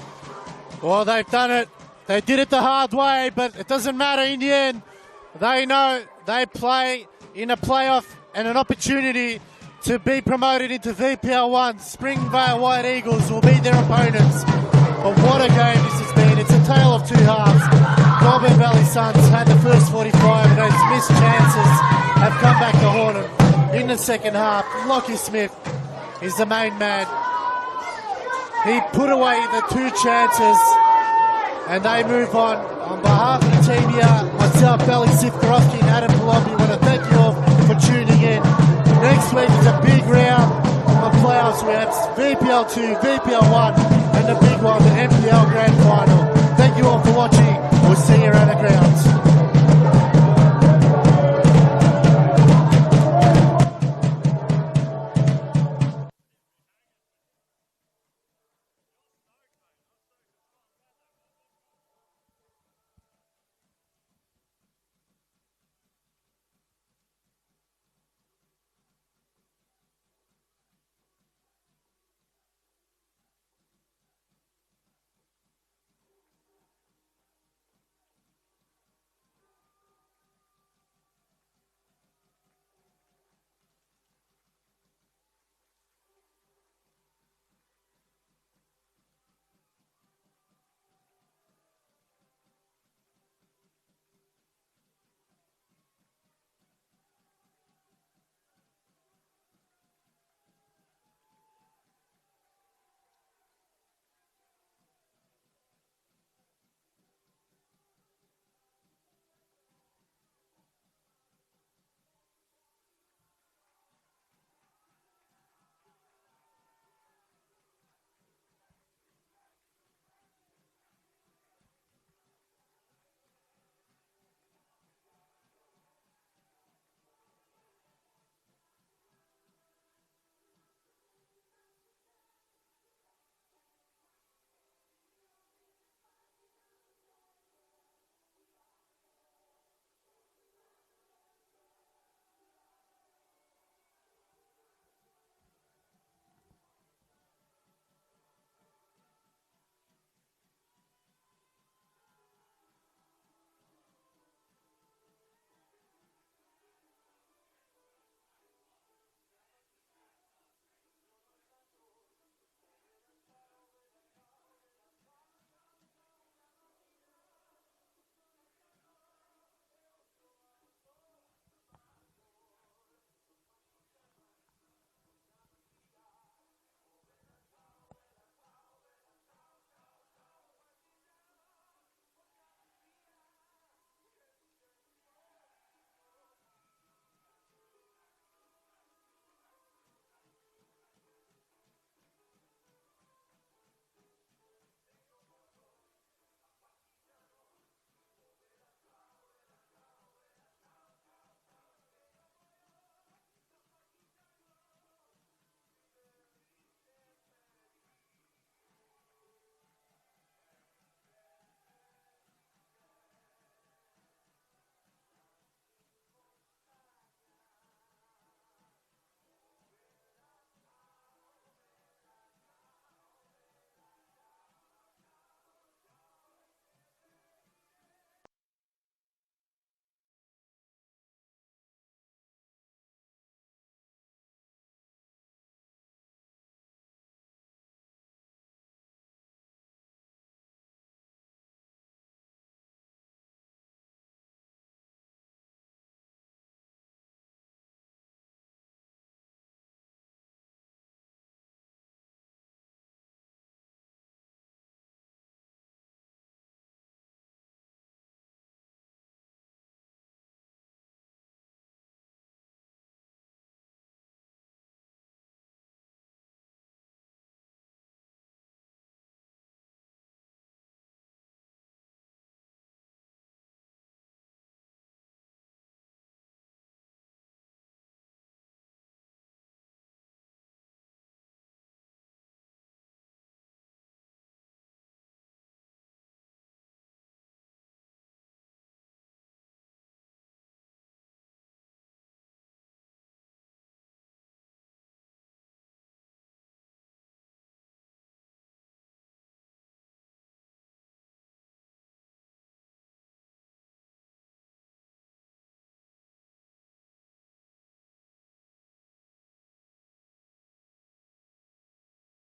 Well, they've done it. They did it the hard way, but it doesn't matter in the end. They know they play in a playoff and an opportunity to be promoted into VPL 1. Springvale White Eagles will beat their opponents. But what a game this has been. It's a tale of two halves. Goulburn Valley Suns had the first 45 and those missed chances have come back to haunt them. In the second half, Lockie Smith is the main man. He put away the two chances and they move on. On behalf of the team here, myself, Valley Sifkarovsky and Adam Palombi, we want to thank you all for tuning in. Next week is a big round of playoffs. We have VPL 2, VPL 1 and the big one, the NPL Grand Final. Thank you all for watching.